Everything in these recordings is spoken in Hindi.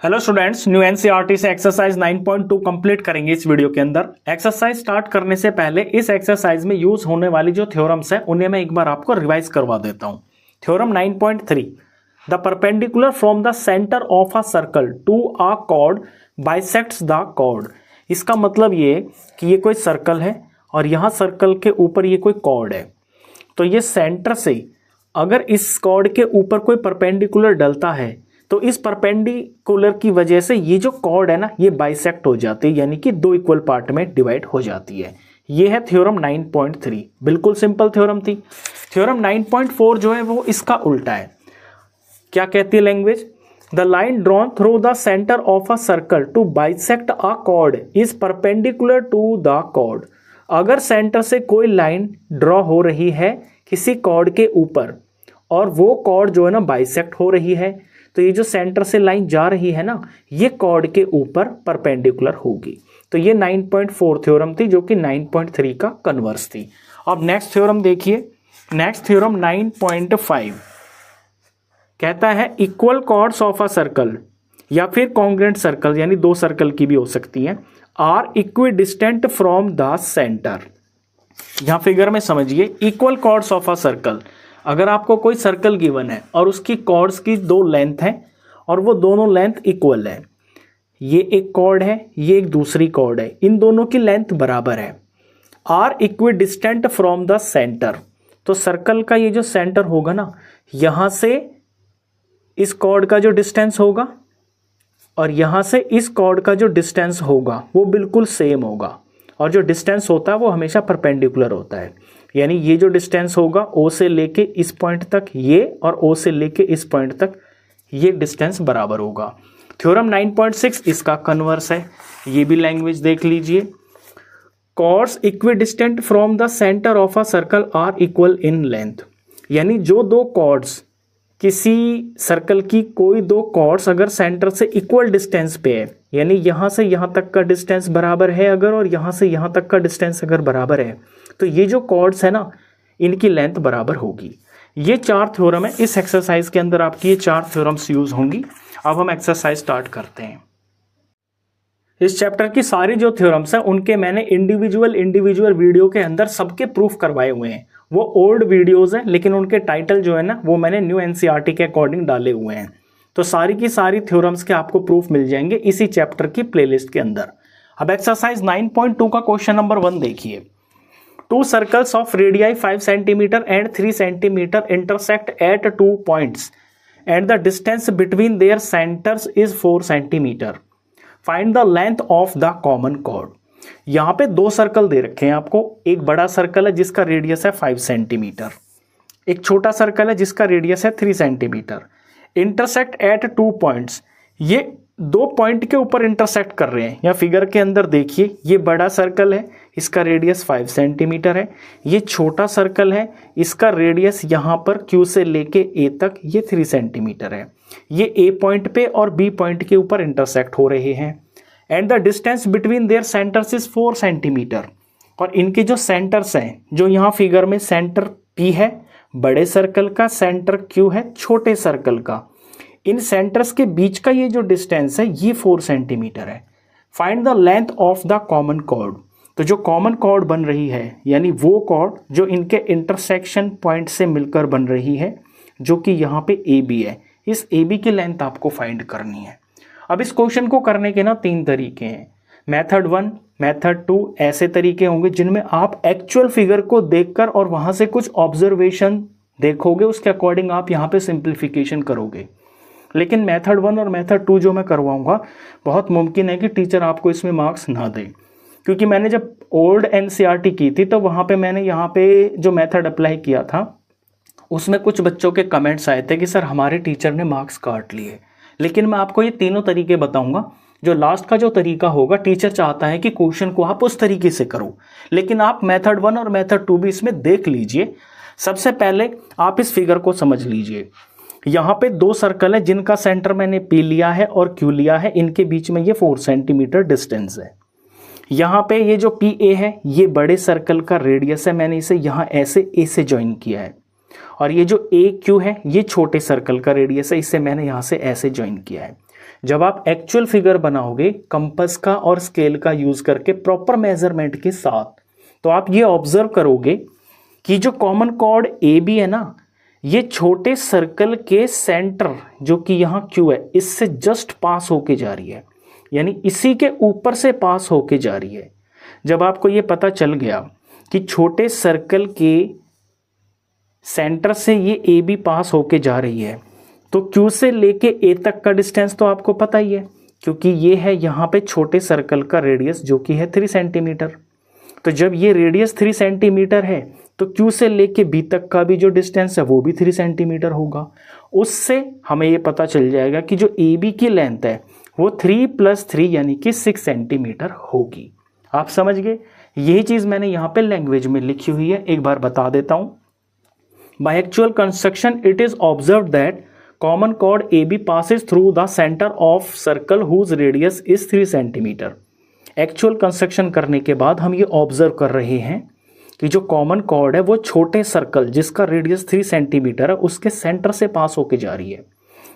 हेलो स्टूडेंट्स, न्यू एनसीईआरटी से एक्सरसाइज 9.2 कंप्लीट करेंगे इस वीडियो के अंदर। एक्सरसाइज स्टार्ट करने से पहले इस एक्सरसाइज में यूज होने वाली जो थ्योरम्स है उन्हें मैं एक बार आपको रिवाइज करवा देता हूं। Theorem 9.3, the perpendicular from the centre of a circle to a chord bisects the chord. इसका मतलब ये कि ये कोई सर्कल है और यहाँ सर्कल के ऊपर ये कोई कॉर्ड है, तो ये सेंटर से अगर इस कॉर्ड के ऊपर कोई परपेंडिकुलर डलता है तो इस परपेंडिकुलर की वजह से ये जो कॉर्ड है ना ये बाइसेक्ट हो जाती है, यानी कि दो इक्वल पार्ट में डिवाइड हो जाती है। ये है थ्योरम 9.3, बिल्कुल सिंपल थ्योरम थी। थ्योरम 9.4 जो है वो इसका उल्टा है। क्या कहती है language? The line drawn through the centre of a circle to bisect a chord is perpendicular to the chord. अगर सेंटर से कोई लाइन ड्रॉ हो रही है किसी कॉर्ड के ऊपर और वो कॉर्ड जो है ना बाइसेक्ट हो रही है, तो ये जो सेंटर से लाइन जा रही है ना ये कॉर्ड के ऊपर परपेंडिकुलर होगी। तो ये 9.4 थ्योरम थी जो कि 9.3 का कन्वर्स थी। अब नेक्स्ट थ्योरम देखिए। नेक्स्ट थ्योरम 9.5 कहता है equal chords of a circle या फिर कॉन्ग्रुएंट सर्कल, यानी दो सर्कल की भी हो सकती हैं, are equidistant from the centre. यहां फिगर में समझिए, equal chords of a circle, अगर आपको कोई सर्कल गिवन है और उसकी कॉर्ड्स की दो लेंथ है और वो दोनों लेंथ इक्वल है, ये एक कॉर्ड है ये एक दूसरी कॉर्ड है, इन दोनों की लेंथ बराबर है, are equidistant from the centre, तो सर्कल का ये जो सेंटर होगा ना यहां से इस कॉर्ड का जो डिस्टेंस होगा और यहां से इस कॉर्ड का जो डिस्टेंस होगा वो बिल्कुल सेम होगा, और जो डिस्टेंस होता है वो हमेशा परपेंडिकुलर होता है, यानी ये जो डिस्टेंस होगा ओ से लेके इस पॉइंट तक ये और ओ से लेके इस पॉइंट तक ये डिस्टेंस बराबर होगा। थ्योरम 9.6 इसका कन्वर्स है, ये भी लैंग्वेज देख लीजिए। Chords equidistant from the centre of a circle are equal in length, यानी जो दो कॉर्ड्स किसी सर्कल की कोई दो कॉर्ड्स अगर सेंटर से इक्वल डिस्टेंस पे है, यानी यहां से यहां तक का डिस्टेंस बराबर है अगर, और यहां से यहां तक का डिस्टेंस अगर बराबर है, तो ये जो कॉर्ड्स है ना इनकी लेंथ बराबर होगी। ये चार थ्योरम है इस एक्सरसाइज के अंदर, आपकी ये चार थ्योरम्स यूज होंगी। अब हम एक्सरसाइज स्टार्ट करते हैं। इस चैप्टर की सारी जो थ्योरम्स हैं उनके मैंने इंडिविजुअल वीडियो के अंदर सबके प्रूफ करवाए हुए हैं। वो ओल्ड वीडियोस हैं लेकिन उनके टाइटल जो है ना वो मैंने न्यू एनसीईआरटी के अकॉर्डिंग डाले हुए हैं। तो सारी की सारी थ्योरम्स के आपको प्रूफ मिल जाएंगे इसी चैप्टर की प्लेलिस्ट के अंदर। अब एक्सरसाइज 9.2 का क्वेश्चन नंबर 1 देखिए। To circles of radii 5 centimetre and 3 centimetre intersect at 2 points and the distance between their centres is 4 centimetre. Find the length of the common chord. यहां पे दो सर्कल दे रखे हैं आपको, एक बड़ा सर्कल है जिसका रेडियस है 5 सेंटीमीटर, एक छोटा सर्कल है जिसका रेडियस है 3 सेंटीमीटर। इंटरसेक्ट एट 2 पॉइंट्स, ये दो पॉइंट के ऊपर इंटरसेक्ट कर रहे हैं। या फिगर के अंदर देखिए, ये बड़ा सर्कल है इसका रेडियस 5 सेंटीमीटर है, ये छोटा सर्कल है इसका रेडियस यहाँ पर Q से लेके A तक ये 3 सेंटीमीटर है। ये A पॉइंट पे और B पॉइंट के ऊपर इंटरसेक्ट हो रहे हैं। And the distance between their centres is 4 centimetre, और इनके जो सेंटर्स हैं, जो यहाँ फिगर में सेंटर P है बड़े सर्कल का, सेंटर Q है छोटे सर्कल का, इन सेंटर्स के बीच का ये जो डिस्टेंस है ये 4 सेंटीमीटर है। Find the length of the common chord, तो जो कॉमन कॉर्ड बन रही है यानी वो कॉर्ड जो इनके इंटरसेक्शन पॉइंट से मिलकर बन रही है, जो कि यहाँ पे AB है, इस AB की लेंथ आपको फाइंड करनी है। अब इस क्वेश्चन को करने के ना 3 तरीके हैं, मेथड 1, मेथड 2, ऐसे तरीके होंगे जिनमें आप एक्चुअल फिगर को देखकर और वहां से कुछ ऑब्जर्वेशन देखोगे, उसके अकॉर्डिंग आप यहाँ पे सिंप्लीफिकेशन करोगे। लेकिन मेथड 1 और मेथड 2 जो मैं करवाऊंगा बहुत मुमकिन है कि टीचर आपको इसमें मार्क्स ना दे, क्योंकि मैंने जब ओल्ड एनसीईआरटी की थी तो वहाँ पे मैंने यहाँ पे जो मेथड अप्लाई किया था उसमें कुछ बच्चों के कमेंट्स आए थे कि सर हमारे टीचर ने मार्क्स काट लिए। लेकिन मैं आपको ये तीनों तरीके बताऊंगा। जो लास्ट का जो तरीका होगा, टीचर चाहता है कि क्वेश्चन को आप उस तरीके से करो, लेकिन आप मेथड 1 और मेथड 2 भी इसमें देख लीजिए। सबसे पहले आप इस फिगर को समझ लीजिए। यहाँ पे दो सर्कल है जिनका सेंटर मैंने P लिया है और Q लिया है, इनके बीच में ये 4 सेंटीमीटर डिस्टेंस है। यहाँ पे ये जो PA है ये बड़े सर्कल का रेडियस है, मैंने इसे यहाँ ऐसे A से ज्वाइन किया है, और ये जो AQ है ये छोटे सर्कल का रेडियस है, इसे मैंने यहाँ से ऐसे ज्वाइन किया है। जब आप एक्चुअल फिगर बनाओगे कंपास का और स्केल का यूज करके प्रॉपर मेजरमेंट के साथ, तो आप ये ऑब्जर्व करोगे कि जो कॉमन कॉर्ड ए बी है ना, ये छोटे सर्कल के सेंटर जो कि यहाँ क्यू है इससे जस्ट पास होके जा रही है, यानी इसी के ऊपर से पास होके जा रही है। जब आपको ये पता चल गया कि छोटे सर्कल के सेंटर से ये ए बी पास होके जा रही है, तो क्यू से लेके ए तक का डिस्टेंस तो आपको पता ही है, क्योंकि ये है यहाँ पे छोटे सर्कल का रेडियस जो कि है 3 सेंटीमीटर। तो जब ये रेडियस 3 सेंटीमीटर है तो क्यू से लेके बी तक का भी जो डिस्टेंस है वो भी 3 सेंटीमीटर होगा। उससे हमें ये पता चल जाएगा कि जो ए बी की लेंथ है वो 3 + 3 यानी कि 6 सेंटीमीटर होगी। आप समझ गए? यही चीज़ मैंने यहाँ पे लैंग्वेज में लिखी हुई है, एक बार बता देता हूँ। By actual construction it is observe that common chord A B passes through the centre of circle whose radius is 3 centimetre. Actual construction करने के बाद हम ये ऑब्जर्व कर रहे हैं कि जो कॉमन कॉर्ड है वो छोटे सर्कल जिसका रेडियस 3 सेंटीमीटर है उसके सेंटर से पास होके जा रही है।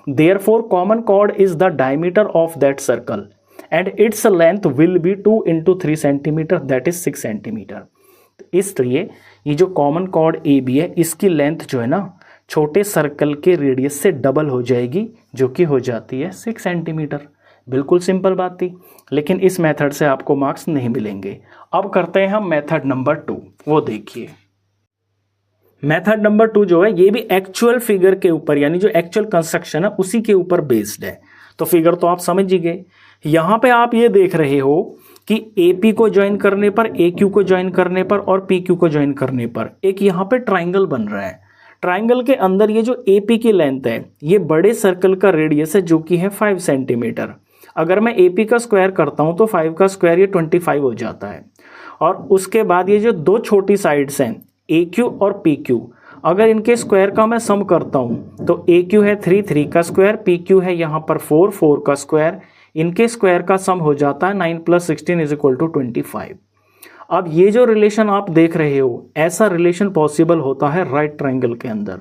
Therefore common chord is the diameter of that circle and its length will be 2 × 3 centimetre that is 6 centimetre. इसलिए ये जो कॉमन कॉर्ड ए बी है इसकी लेंथ जो है ना छोटे सर्कल के रेडियस से डबल हो जाएगी जो कि हो जाती है 6 सेंटीमीटर। बिल्कुल सिंपल बात थी, लेकिन इस मेथड से आपको मार्क्स नहीं मिलेंगे। अब करते हैं हम मेथड नंबर 2, वो देखिए। मेथड नंबर 2 जो है ये भी एक्चुअल फिगर के ऊपर यानी जो एक्चुअल कंस्ट्रक्शन है उसी के ऊपर बेस्ड है। तो फिगर तो आप समझ ही गए। यहाँ पे आप ये देख रहे हो कि AP को ज्वाइन करने पर, AQ को ज्वाइन करने पर और PQ को ज्वाइन करने पर एक यहाँ पे ट्राइंगल बन रहा है। ट्राइंगल के अंदर ये जो AP की लेंथ है ये बड़े सर्कल का रेडियस है जो कि है 5 सेंटीमीटर। अगर मैं AP का स्क्वायर करता हूँ तो 5 का स्क्वायर ये 25 हो जाता है। और उसके बाद ये जो दो छोटी साइड्स हैं AQ और PQ, अगर इनके स्क्वायर का मैं सम करता हूँ तो AQ है 3 का स्क्वायर, PQ है यहाँ पर 4 का स्क्वायर, इनके स्क्वायर का सम हो जाता है 9 + 16 = 25। अब ये जो रिलेशन आप देख रहे हो ऐसा रिलेशन पॉसिबल होता है राइट ट्राइंगल के अंदर।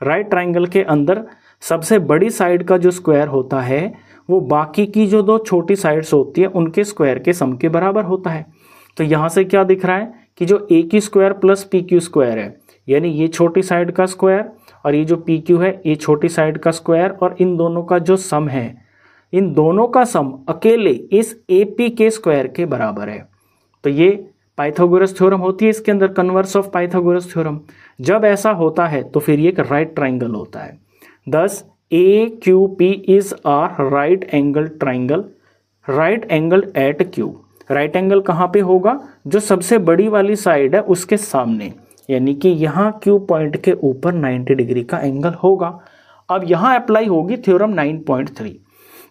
राइट ट्राइंगल के अंदर सबसे बड़ी साइड का जो स्क्वायर होता है वो बाकी की जो दो छोटी साइड्स होती है उनके स्क्वायर के सम के बराबर होता है। तो यहाँ से क्या दिख रहा है कि जो AQ स्क्वायर + PQ स्क्वायर है यानी ये छोटी साइड का स्क्वायर और ये जो PQ है ये छोटी साइड का स्क्वायर, और इन दोनों का जो सम है इन दोनों का सम अकेले इस AP के स्क्वायर के बराबर है। तो ये पाइथागोरस थ्योरम होती है इसके अंदर, कन्वर्स ऑफ पाइथागोरस थ्योरम। जब ऐसा होता है तो फिर ये एक राइट ट्राइंगल होता है। thus AQP is a right angle triangle, right angle at Q। Right angle कहाँ पे होगा? जो सबसे बड़ी वाली साइड है उसके सामने, यानी कि यहाँ Q पॉइंट के ऊपर 90 डिग्री का एंगल होगा। अब यहाँ अप्लाई होगी थ्योरम 9.3।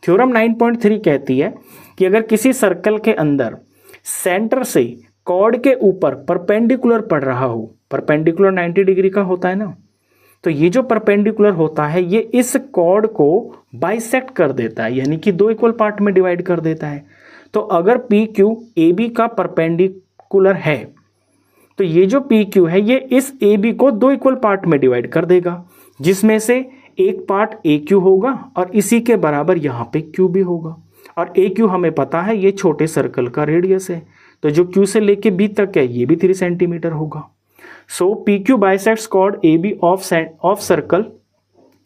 थ्योरम 9.3 कहती है कि अगर किसी सर्कल के अंदर सेंटर से कॉर्ड के ऊपर परपेंडिकुलर पड़ रहा हो, परपेंडिकुलर 90 डिग्री का होता है ना, तो ये जो परपेंडिकुलर होता है ये इस कॉर्ड को बाइसेक्ट कर देता है, यानी कि 2 इक्वल पार्ट में डिवाइड कर देता है। तो अगर PQ AB का परपेंडिकुलर है तो ये जो PQ है ये इस AB को 2 इक्वल पार्ट में डिवाइड कर देगा, जिसमें से एक पार्ट AQ होगा और इसी के बराबर यहाँ पे Q भी होगा। और AQ हमें पता है ये छोटे सर्कल का रेडियस है, तो जो Q से लेके B तक है ये भी 3 सेंटीमीटर होगा। So PQ bisects chord AB of circle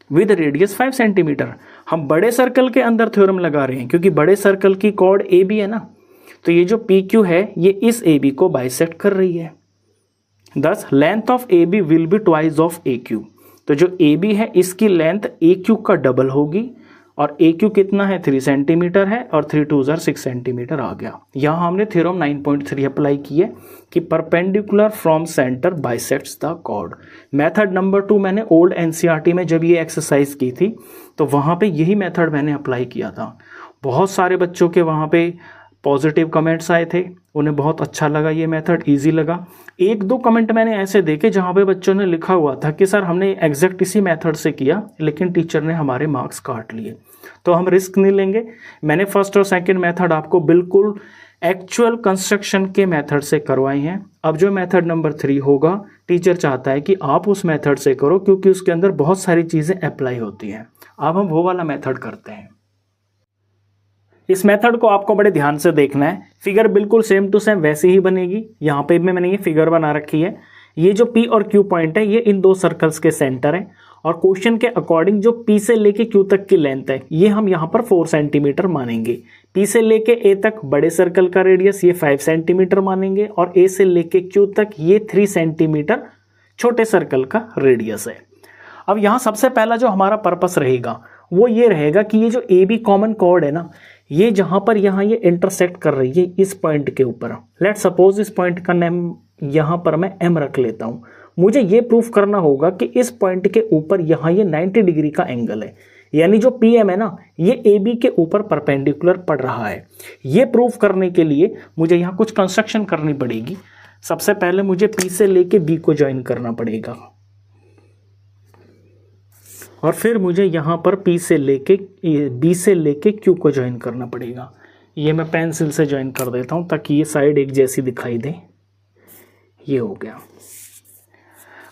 with radius 5 centimetre. हम बड़े सर्कल के अंदर थ्योरम लगा रहे हैं क्योंकि बड़े सर्कल की कॉर्ड AB है ना, तो ये जो PQ है ये इस AB को बाइसेक्ट कर रही है। Thus length of AB will be twice of AQ। तो जो AB है इसकी लेंथ AQ का डबल होगी, और AQ कितना है 3 सेंटीमीटर है, और 3 × 2 = 6 सेंटीमीटर आ गया। यहाँ हमने थ्योरम 9.3 अप्लाई की है कि perpendicular from centre bisects the chord. Method number 2 मैंने ओल्ड NCERT में जब ये एक्सरसाइज की थी तो वहाँ पे यही मेथड मैंने अप्लाई किया था। बहुत सारे बच्चों के वहाँ पे पॉजिटिव कमेंट्स आए थे, उन्हें बहुत अच्छा लगा, ये मेथड इजी लगा। 1-2 कमेंट मैंने ऐसे देखे जहाँ पे बच्चों ने लिखा हुआ था कि सर हमने एग्जैक्ट इसी मेथड से किया लेकिन टीचर ने हमारे मार्क्स काट लिए। तो हम रिस्क नहीं लेंगे। मैंने फर्स्ट और सेकंड मेथड आपको बिल्कुल एक्चुअल कंस्ट्रक्शन के मेथड से करवाए हैं। अब जो मेथड नंबर 3 होगा टीचर चाहता है कि आप उस मेथड से करो क्योंकि उसके अंदर बहुत सारी चीज़ें अप्लाई होती हैं। अब हम वो वाला मेथड करते हैं। इस मेथड को आपको बड़े ध्यान से देखना है। फिगर बिल्कुल सेम टू सेम वैसी ही बनेगी। यहाँ पे मैंने ये फिगर बना रखी है। ये जो P और Q पॉइंट है ये इन दो सर्कल्स के सेंटर है और क्वेश्चन के अकॉर्डिंग जो P से लेके Q तक की लेंथ है ये हम यहाँ पर 4 सेंटीमीटर मानेंगे। P से लेके A तक बड़े सर्कल का रेडियस ये 5 सेंटीमीटर मानेंगे और A से लेके Q तक ये 3 सेंटीमीटर छोटे सर्कल का रेडियस है। अब यहाँ सबसे पहला जो हमारा पर्पस रहेगा वो ये रहेगा कि ये जो AB कॉमन कॉर्ड है ना, ये जहाँ पर यहाँ ये इंटरसेक्ट कर रही है इस पॉइंट के ऊपर, लेट सपोज इस पॉइंट का नेम यहाँ पर मैं M रख लेता हूँ। मुझे ये प्रूफ करना होगा कि इस पॉइंट के ऊपर यहाँ ये 90 डिग्री का एंगल है, यानी जो PM है ना ये AB के ऊपर परपेंडिकुलर पड़ रहा है। ये प्रूफ करने के लिए मुझे यहाँ कुछ कंस्ट्रक्शन करनी पड़ेगी। सबसे पहले मुझे P से लेके B को ज्वाइन करना पड़ेगा और फिर मुझे यहाँ पर B से लेके Q को ज्वाइन करना पड़ेगा। ये मैं पेंसिल से ज्वाइन कर देता हूँ ताकि ये साइड एक जैसी दिखाई दे। ये हो गया।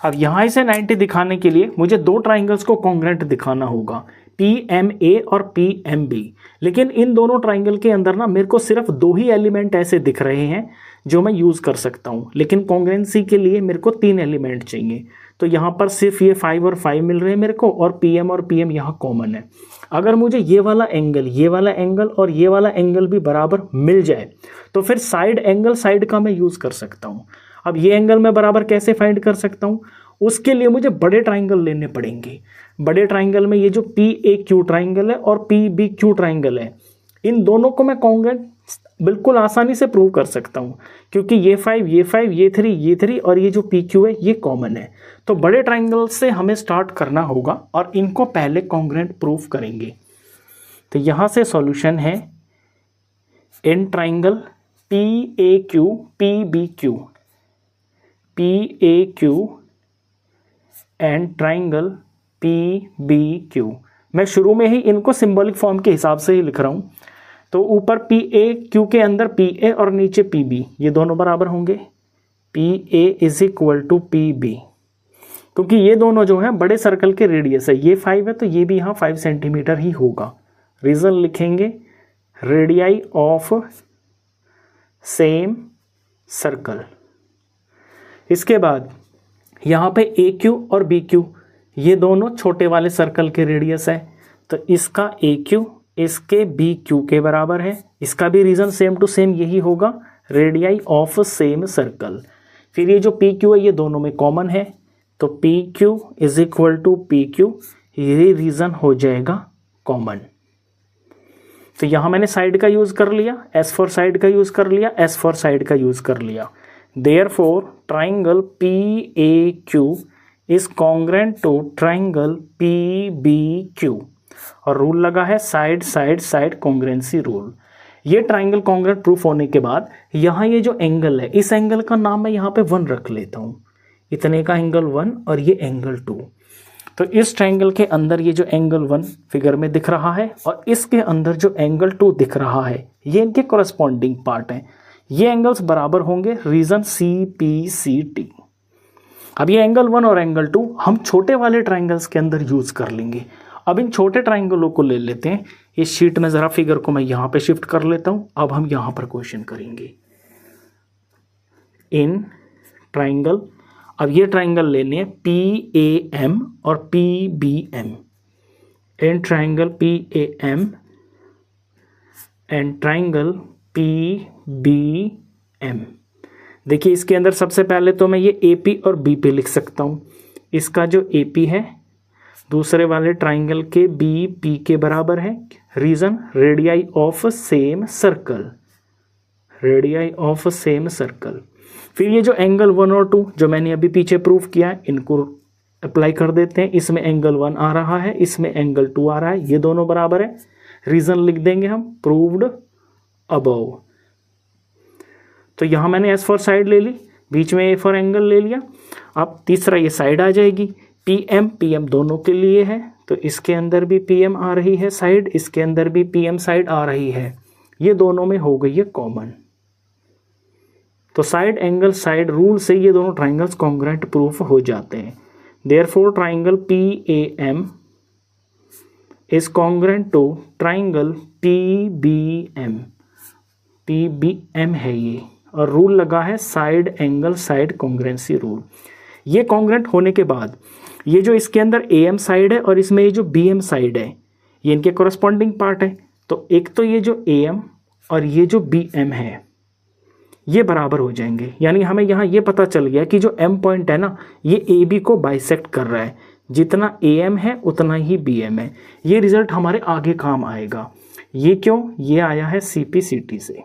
अब यहाँ से 90 दिखाने के लिए मुझे दो ट्राइंगल्स को कॉन्ग्रेंट दिखाना होगा, PMA और PMB। लेकिन इन दोनों ट्राइंगल के अंदर ना मेरे को सिर्फ दो ही एलिमेंट ऐसे दिख रहे हैं जो मैं यूज़ कर सकता हूँ, लेकिन कॉन्ग्रेंसी के लिए मेरे को 3 एलिमेंट चाहिए। तो यहाँ पर सिर्फ ये 5 और 5 मिल रहे हैं मेरे को और PM और PM यहाँ कॉमन है। अगर मुझे ये वाला एंगल और ये वाला एंगल भी बराबर मिल जाए तो फिर साइड एंगल साइड का मैं यूज़ कर सकता हूँ। अब ये एंगल मैं बराबर कैसे फाइंड कर सकता हूँ? उसके लिए मुझे बड़े ट्राइंगल लेने पड़ेंगे। बड़े ट्राइंगल में ये जो PAQ ट्राइंगल है और PBQ ट्राइंगल है, इन दोनों को मैं कॉन्ग्रेंट बिल्कुल आसानी से प्रूव कर सकता हूँ क्योंकि ये 5, ये 3 और ये जो PQ है ये कॉमन है। तो बड़े ट्राइंगल से हमें स्टार्ट करना होगा और इनको पहले कॉन्ग्रेंट प्रूफ करेंगे। तो यहाँ से सॉल्यूशन है in triangle PAQ and triangle PBQ। मैं शुरू में ही इनको सिंबॉलिक फॉर्म के हिसाब से ही लिख रहा हूँ। तो ऊपर PAQ के अंदर PA और नीचे PB, ये दोनों बराबर होंगे। PA is equal to PB, क्योंकि ये दोनों जो हैं बड़े सर्कल के रेडियस है। ये 5 है तो ये भी यहाँ 5 सेंटीमीटर ही होगा। रीजन लिखेंगे रेडियाई ऑफ सेम सर्कल। इसके बाद यहाँ पे AQ और BQ ये दोनों छोटे वाले सर्कल के रेडियस है, तो इसका AQ इसके BQ के बराबर है। इसका भी रीजन सेम टू सेम यही होगा, रेडियाई ऑफ सेम सर्कल। फिर ये जो PQ है ये दोनों में कॉमन है, तो PQ is equal to PQ, ये रीजन हो जाएगा कॉमन। तो यहाँ मैंने साइड का यूज़ कर लिया, S फॉर साइड का यूज़ कर लिया, S फॉर साइड का यूज़ कर लिया। Therefore triangle PAQ is congruent to triangle PBQ और रूल लगा है side side side congruency rule. ये ट्राइंगल कॉन्ग्रेंट प्रूफ होने के बाद यहाँ ये जो एंगल है इस एंगल का नाम मैं यहाँ पे 1 रख लेता हूँ। इतने का एंगल 1 और ये एंगल 2। तो इस ट्राइंगल के अंदर ये जो एंगल 1 फिगर में दिख रहा है और इसके अंदर जो एंगल 2 दिख रहा है ये इनके कॉरस्पॉन्डिंग पार्ट हैं। ये एंगल्स बराबर होंगे, रीजन CPCT। अब ये एंगल 1 और एंगल 2 हम छोटे वाले ट्राइंगल्स के अंदर यूज कर लेंगे। अब इन छोटे ट्राइंगलों को ले लेते हैं। इस शीट में ज़रा फिगर को मैं यहाँ पे शिफ्ट कर लेता हूँ। अब हम यहाँ पर क्वेश्चन करेंगे इन ट्राइंगल। अब ये ट्राइंगल लेने हैं PAM और PBM। In triangle PAM and triangle PBM। देखिए इसके अंदर सबसे पहले तो मैं ये AP और BP लिख सकता हूँ। इसका जो AP है दूसरे वाले ट्राइंगल के BP के बराबर है। Reason radii of same circle, radii of same circle. फिर ये जो एंगल 1 और 2 जो मैंने अभी पीछे प्रूफ किया है इनको अप्लाई कर देते हैं। इसमें एंगल 1 आ रहा है, इसमें एंगल 2 आ रहा है, ये दोनों बराबर है। रीजन लिख देंगे हम प्रूव्ड अबव। तो यहाँ मैंने S फॉर साइड ले ली, बीच में A फॉर एंगल ले लिया। अब तीसरा ये साइड आ जाएगी, PM दोनों के लिए है, तो इसके अंदर भी PM आ रही है साइड, इसके अंदर भी PM साइड आ रही है। ये दोनों में हो गई है कॉमन। तो साइड एंगल साइड रूल से ये दोनों ट्राइंगल्स कॉन्ग्रेंट प्रूफ हो जाते हैं। Therefore triangle PAM is congruent to triangle PBM। PBM है ये, और रूल लगा है side angle side congruency rule. ये कॉन्ग्रेंट होने के बाद ये जो इसके अंदर AM साइड है और इसमें ये जो BM साइड है, ये इनके कोरस्पॉन्डिंग पार्ट है। तो एक तो ये जो AM और ये जो BM है ये बराबर हो जाएंगे, यानी हमें यहाँ ये पता चल गया कि जो M पॉइंट है ना, ये AB को बाइसेक्ट कर रहा है। जितना AM है उतना ही BM है। ये रिजल्ट हमारे आगे काम आएगा। ये क्यों? ये आया है CPCT से।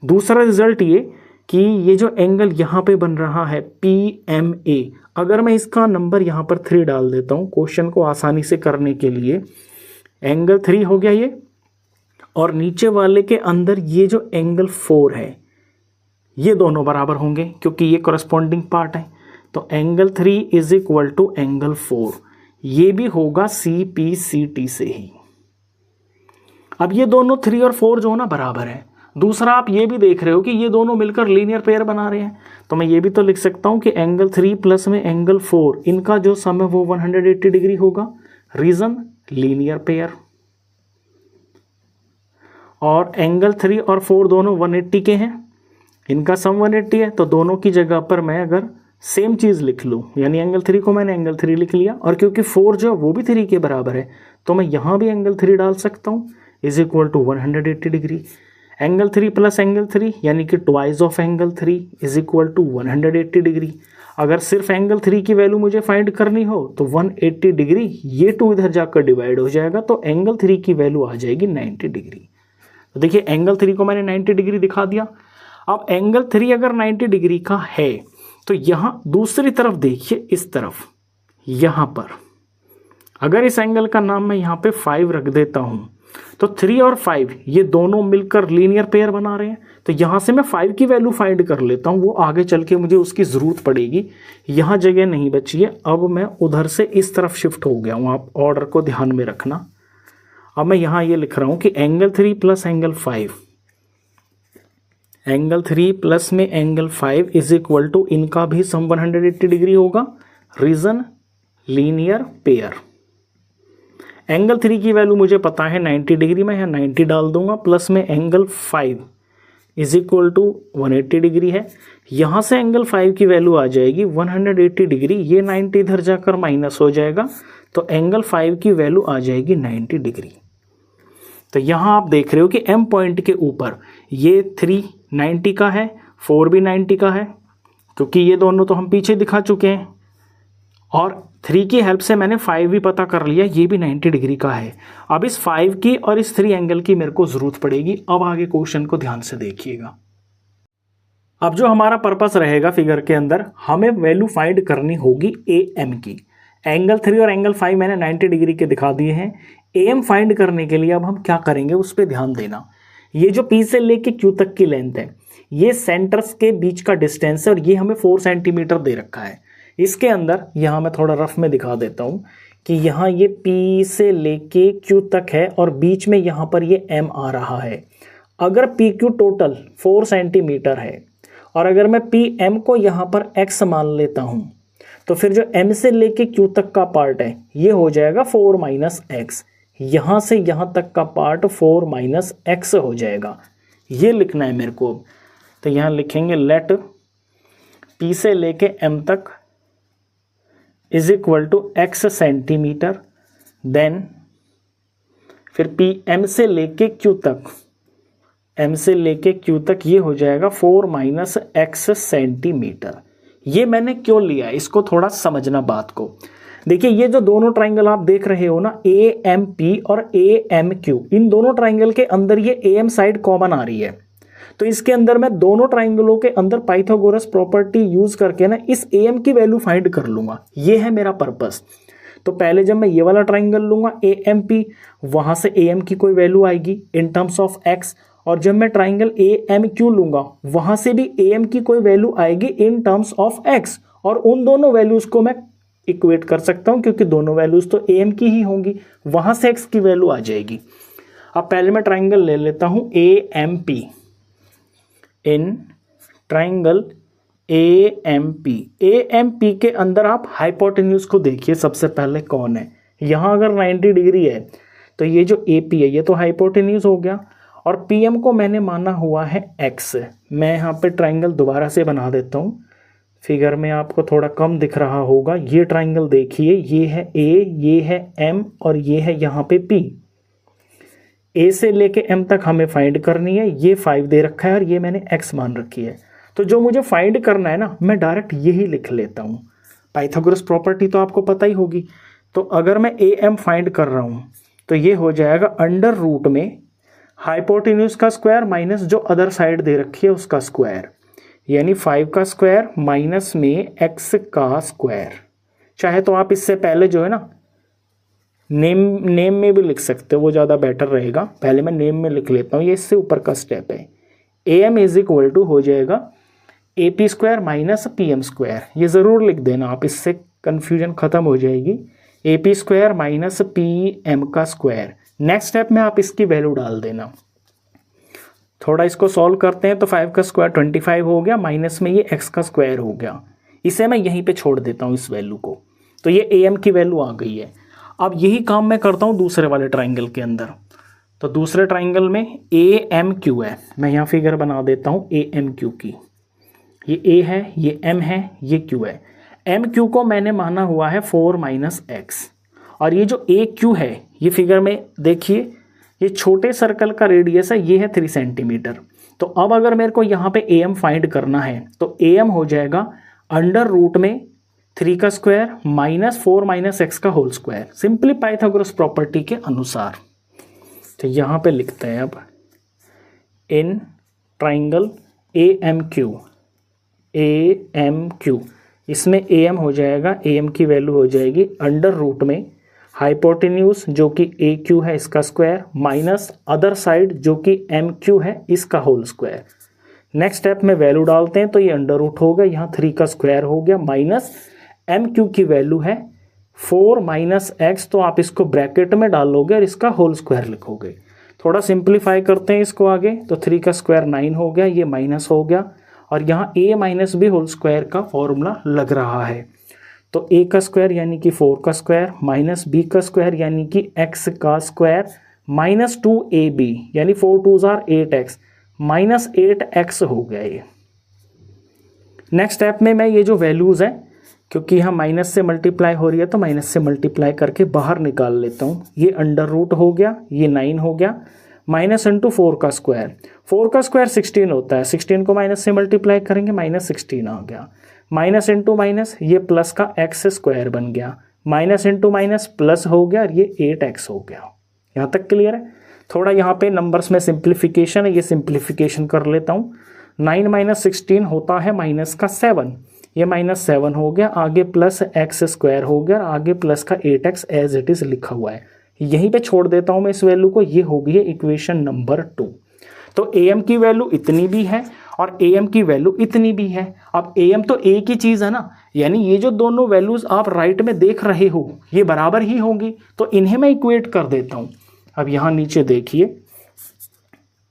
दूसरा रिजल्ट ये कि ये जो एंगल यहाँ पे बन रहा है PMA, अगर मैं इसका नंबर यहाँ पर 3 डाल देता हूँ क्वेश्चन को आसानी से करने के लिए, एंगल 3 हो गया ये, और नीचे वाले के अंदर ये जो एंगल 4 है ये दोनों बराबर होंगे क्योंकि ये कोरस्पॉन्डिंग पार्ट है। तो angle 3 is equal to angle 4, ये भी होगा CPCT से ही। अब ये दोनों 3 और 4 जो ना बराबर है। दूसरा आप ये भी देख रहे हो कि ये दोनों मिलकर लीनियर पेयर बना रहे हैं, तो मैं ये भी तो लिख सकता हूं कि एंगल 3 प्लस में एंगल 4, इनका जो सम है वो 180 डिग्री होगा। Reason linear pair. और एंगल 3 और 4 दोनों 180 के हैं, इनका सम 180 है, तो दोनों की जगह पर मैं अगर सेम चीज लिख लूं, यानी एंगल 3 को मैंने एंगल 3 लिख लिया, और क्योंकि 4 जो वो भी 3 के बराबर है तो मैं यहां भी एंगल 3 डाल सकता हूं, is equal to 180 degree. Angle 3 plus angle 3 यानी कि twice of angle 3 is equal to 180 degree. अगर सिर्फ एंगल 3 की वैल्यू मुझे फाइंड करनी हो तो 180 डिग्री, ये 2 इधर जाकर डिवाइड हो जाएगा, तो एंगल 3 की वैल्यू आ जाएगी 90 डिग्री। तो देखिए एंगल 3 को मैंने 90 डिग्री दिखा दिया। अब एंगल 3 अगर 90 डिग्री का है तो यहां दूसरी तरफ देखिए, इस तरफ यहां पर अगर इस एंगल का नाम मैं यहां पे 5 रख देता हूं, तो 3 और 5 ये दोनों मिलकर लीनियर पेयर बना रहे हैं। तो यहां से मैं 5 की वैल्यू फाइंड कर लेता हूं, वो आगे चल के मुझे उसकी जरूरत पड़ेगी। यहां जगह नहीं बची है, अब मैं उधर से इस तरफ शिफ्ट हो गया हूं, आप ऑर्डर को ध्यान में रखना। अब मैं यहां ये लिख रहा हूं कि angle 3 plus angle 5, angle 3 plus में एंगल 5 इज इक्वल टू इनका भी सम 180 डिग्री होगा। Reason linear pair. एंगल 3 की वैल्यू मुझे पता है 90 डिग्री, मैं यहाँ 90 डाल दूंगा, प्लस में angle 5 is equal to 180 degree है। यहाँ से एंगल 5 की वैल्यू आ जाएगी 180 डिग्री, ये 90 इधर जाकर माइनस हो जाएगा, तो एंगल 5 की वैल्यू आ जाएगी 90 डिग्री। तो यहाँ आप देख रहे हो कि M पॉइंट के ऊपर ये 3 90 का है, 4 भी 90 का है, क्योंकि ये दोनों तो हम पीछे दिखा चुके हैं, और 3 की हेल्प से मैंने 5 भी पता कर लिया, ये भी 90 डिग्री का है। अब इस 5 की और इस 3 एंगल की मेरे को जरूरत पड़ेगी। अब आगे क्वेश्चन को ध्यान से देखिएगा। अब जो हमारा पर्पस रहेगा फिगर के अंदर, हमें वैल्यू फाइंड करनी होगी AM की। एंगल 3 और एंगल 5 मैंने 90 डिग्री के दिखा दिए हैं। AM फाइंड करने के लिए अब हम क्या करेंगे उस पर ध्यान देना। ये जो P से लेके Q तक की लेंथ है, ये सेंटर्स के बीच का डिस्टेंस है, और ये हमें 4 सेंटीमीटर दे रखा है। इसके अंदर यहाँ मैं थोड़ा रफ में दिखा देता हूँ कि यहाँ ये P से लेके Q तक है, और बीच में यहाँ पर ये M आ रहा है। अगर PQ टोटल 4 सेंटीमीटर है, और अगर मैं PM को यहाँ पर X मान लेता हूँ, तो फिर जो M से लेके Q तक का पार्ट है ये हो जाएगा 4 माइनस एक्स। यहाँ से यहाँ तक का पार्ट 4 माइनस एक्स हो जाएगा, ये लिखना है मेरे को। तो यहाँ लिखेंगे लेट P से लेके M तक is equal to x centimetre, then फिर PM से लेके Q तक, M से लेके Q तक ये हो जाएगा 4 माइनस एक्स सेंटीमीटर। ये मैंने क्यों लिया, इसको थोड़ा समझना बात को। देखिए ये जो दोनों ट्राइंगल आप देख रहे हो ना, AMP और AMQ, इन दोनों ट्राइंगल के अंदर ये AM साइड कॉमन आ रही है। तो इसके अंदर मैं दोनों ट्राइंगलों के अंदर पाइथागोरस प्रॉपर्टी यूज करके ना इस AM की वैल्यू फाइंड कर लूंगा। ये है मेरा पर्पस। तो पहले जब मैं ये वाला ट्राइंगल लूंगा AMP, वहां से AM की कोई वैल्यू आएगी इन टर्म्स ऑफ x, और जब मैं ट्राइंगल AMQ लूंगा वहां से भी AM की कोई वैल्यू आएगी इन टर्म्स ऑफ x, और उन दोनों वैल्यूज को मैं इक्वेट कर सकता हूं क्योंकि दोनों वैल्यूज तो AM की ही होंगी, वहां से x की वैल्यू आ जाएगी। अब पहले मैं ट्राइंगल ले लेता हूं AMP। इन ट्राइंगल AMP के अंदर आप हाइपोटेन्यूज को देखिए सबसे पहले कौन है। यहां अगर 90 डिग्री है तो ये जो ए पी है ये तो हाइपोटेन्यूज हो गया, और पी एम को मैंने माना हुआ है एक्स। मैं यहाँ पे ट्राइंगल दोबारा से बना देता हूँ, फिगर में आपको थोड़ा कम दिख रहा होगा। ये ट्राइंगल देखिए, ये है ए, ये है एम और ये है यहाँ पे पी। ए से लेके एम तक हमें फाइंड करनी है। ये 5 दे रखा है और ये मैंने एक्स मान रखी है। तो जो मुझे फाइंड करना है ना, मैं डायरेक्ट यही लिख लेता हूँ। पाइथागोरस प्रॉपर्टी तो आपको पता ही होगी। तो अगर मैं ए एम फाइंड कर रहा हूँ तो ये हो जाएगा अंडर रूट में हाइपोटेन्यूज का स्क्वायर माइनस जो अदर साइड दे रखी है उसका स्क्वायर, यानी 5 का स्क्वायर माइनस में एक्स का स्क्वायर। चाहे तो आप इससे पहले जो है ना नेम में भी लिख सकते हो, वो ज़्यादा बेटर रहेगा। पहले मैं नेम में लिख लेता हूँ, ये इससे ऊपर का स्टेप है। A M is equal to हो जाएगा A P square minus P M square. ये ज़रूर लिख देना आप, इससे कन्फ्यूजन ख़त्म हो जाएगी। A P square minus P M का स्क्वायर। नेक्स्ट स्टेप में आप इसकी वैल्यू डाल देना। थोड़ा इसको सॉल्व करते हैं तो 5 का स्क्वायर 25 हो गया, माइनस में ये x का स्क्वायर हो गया। इसे मैं यहीं पे छोड़ देता हूँ इस वैल्यू को। तो ये ए एम की वैल्यू आ गई है। अब यही काम मैं करता हूँ दूसरे वाले ट्राइंगल के अंदर। तो दूसरे ट्राइंगल में ए एम क्यू है, मैं यहाँ फिगर बना देता हूँ ए एम क्यू की। ये ए है, ये एम है, ये क्यू है। एम क्यू को मैंने माना हुआ है 4 माइनस एक्स, और ये जो ए क्यू है ये फिगर में देखिए, ये छोटे सर्कल का रेडियस है, ये है 3 सेंटीमीटर। तो अब अगर मेरे को यहाँ पे ए एम फाइंड करना है तो ए एम हो जाएगा अंडर रूट में 3 का स्क्वायर माइनस 4 माइनस एक्स का whole square, simply Pythagoras property के अनुसार। तो यहाँ पे लिखते हैं अब in triangle A M Q, इसमें ए एम हो जाएगा, ए एम की वैल्यू हो जाएगी अंडर रूट में हाइपोटेन्यूज जो कि ए क्यू है इसका स्क्वायर माइनस अदर साइड जो कि एम क्यू है इसका होल स्क्वायर। नेक्स्ट स्टेप में वैल्यू डालते हैं तो ये अंडर रूट हो गया, यहाँ 3 का स्क्वायर हो गया, माइनस एम क्यू की वैल्यू है 4 माइनस एक्स, तो आप इसको ब्रैकेट में डालोगे और इसका होल स्क्वायर लिखोगे। थोड़ा सिंप्लीफाई करते हैं इसको आगे, तो 3 का स्क्वायर 9 हो गया, ये माइनस हो गया, और यहाँ ए माइनस बी होल स्क्वायर का फॉर्मूला लग रहा है। तो ए का स्क्वायर यानी कि 4 का स्क्वायर माइनस बी का स्क्वायर यानी कि एक्स का स्क्वायर माइनस 2ab यानी 4 2s are 8x minus 8x हो गया ये। नेक्स्ट स्टेप में मैं ये जो वैल्यूज़ हैं, क्योंकि यहाँ माइनस से मल्टीप्लाई हो रही है तो माइनस से मल्टीप्लाई करके बाहर निकाल लेता हूँ। ये अंडर रूट हो गया, ये 9 हो गया, माइनस इंटू 4 का स्क्वायर। 4 का स्क्वायर 16 होता है, 16 को माइनस से मल्टीप्लाई करेंगे माइनस 16 आ गया, माइनस इंटू माइनस ये प्लस का एक्स स्क्वायर बन गया, माइनस इंटू माइनस प्लस हो गया और ये 8x हो गया। यहाँ तक क्लियर है। थोड़ा यहाँ पे नंबर्स में सिंप्लीफिकेशन है, ये सिंप्लीफिकेशन कर लेता हूँ। 9 माइनस 16 होता है माइनस का 7, ये माइनस 7 हो गया, आगे प्लस एक्स स्क्वायर हो गया, आगे प्लस का 8x एज इट इज़ लिखा हुआ है। यहीं पे छोड़ देता हूँ मैं इस वैल्यू को, ये हो गई है इक्वेशन नंबर 2। तो ए एम की वैल्यू इतनी भी है और ए एम की वैल्यू इतनी भी है। अब ए एम तो एक ही चीज़ है ना, यानी ये जो दोनों वैल्यूज़ आप राइट में देख रहे हो ये बराबर ही होंगी, तो इन्हें मैं इक्वेट कर देता हूँ। अब यहाँ नीचे देखिए,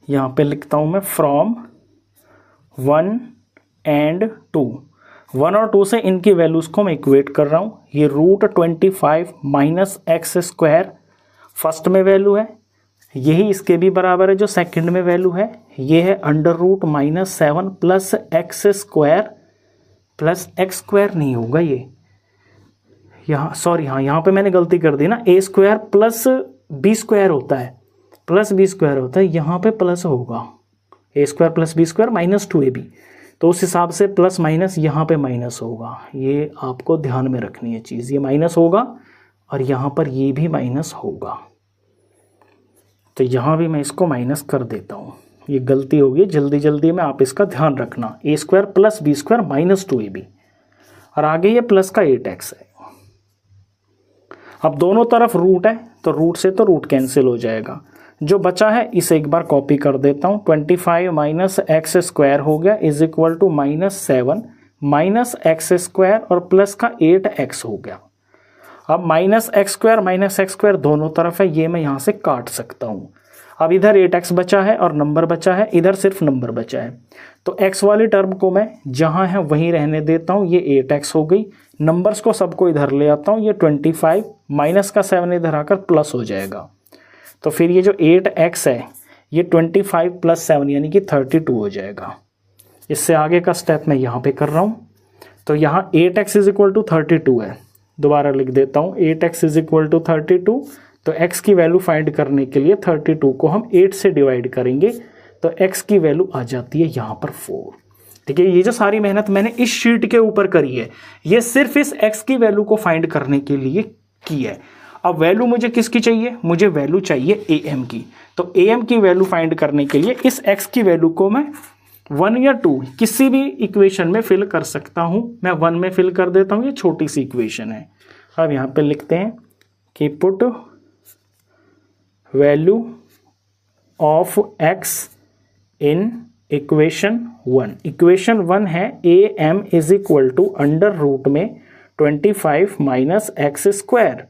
यहाँ पे लिखता हूँ मैं फ्रॉम 1 एंड 2, 1 और 2 से इनकी वैल्यूज़ को मैं इक्वेट कर रहा हूँ। ये root 25 minus x square first में वैल्यू है, यही इसके भी बराबर है जो सेकंड में वैल्यू है। ये है under root minus 7 plus x square, plus x square नहीं होगा ये, यहाँ सॉरी हाँ यहाँ पे मैंने गलती कर दी ना, ए स्क्वायर प्लस बी स्क्वायर होता है, प्लस बी स्क्वायर होता है, यहाँ पे प्लस होगा, A square plus B square minus 2ab, तो उस हिसाब से प्लस माइनस यहाँ पे माइनस होगा। ये आपको ध्यान में रखनी है चीज़, ये माइनस होगा और यहाँ पर ये भी माइनस होगा, तो यहाँ भी मैं इसको माइनस कर देता हूँ। ये गलती होगी, जल्दी जल्दी में आप इसका ध्यान रखना। A square plus B square minus 2ab और आगे ये प्लस का 8x है। अब दोनों तरफ रूट है तो रूट से तो रूट कैंसिल हो जाएगा, जो बचा है इसे एक बार कॉपी कर देता हूँ। 25 माइनस एक्स स्क्वायर हो गया is equal to minus 7 minus x square और प्लस का 8x हो गया। अब माइनस एक्स स्क्वायर दोनों तरफ है, ये मैं यहाँ से काट सकता हूँ। अब इधर 8x बचा है और नंबर बचा है, इधर सिर्फ नंबर बचा है, तो x वाली टर्म को मैं जहाँ है वहीं रहने देता हूँ। ये 8x हो गई, नंबर्स को सबको इधर ले आता हूँ, ये 25 माइनस का 7 इधर आकर प्लस हो जाएगा। तो फिर ये जो 8x है ये 25 + 7 यानी कि 32 हो जाएगा। इससे आगे का स्टेप मैं यहाँ पे कर रहा हूँ। तो यहाँ 8x = 32 है, दोबारा लिख देता हूँ 8x = 32। तो x की वैल्यू फाइंड करने के लिए 32 को हम 8 से डिवाइड करेंगे तो x की वैल्यू आ जाती है यहाँ पर 4। ठीक है, ये जो सारी मेहनत मैंने इस शीट के ऊपर करी है ये सिर्फ इस x की वैल्यू को फाइंड करने के लिए की है। अब वैल्यू मुझे किसकी चाहिए, मुझे वैल्यू चाहिए am की। तो am की वैल्यू फाइंड करने के लिए इस x की वैल्यू को मैं 1 या 2 किसी भी इक्वेशन में फिल कर सकता हूं। मैं 1 में फिल कर देता हूं, ये छोटी सी इक्वेशन है। अब यहां पे लिखते हैं कि put value of x in equation 1। Equation 1 है am = में 25 - x²।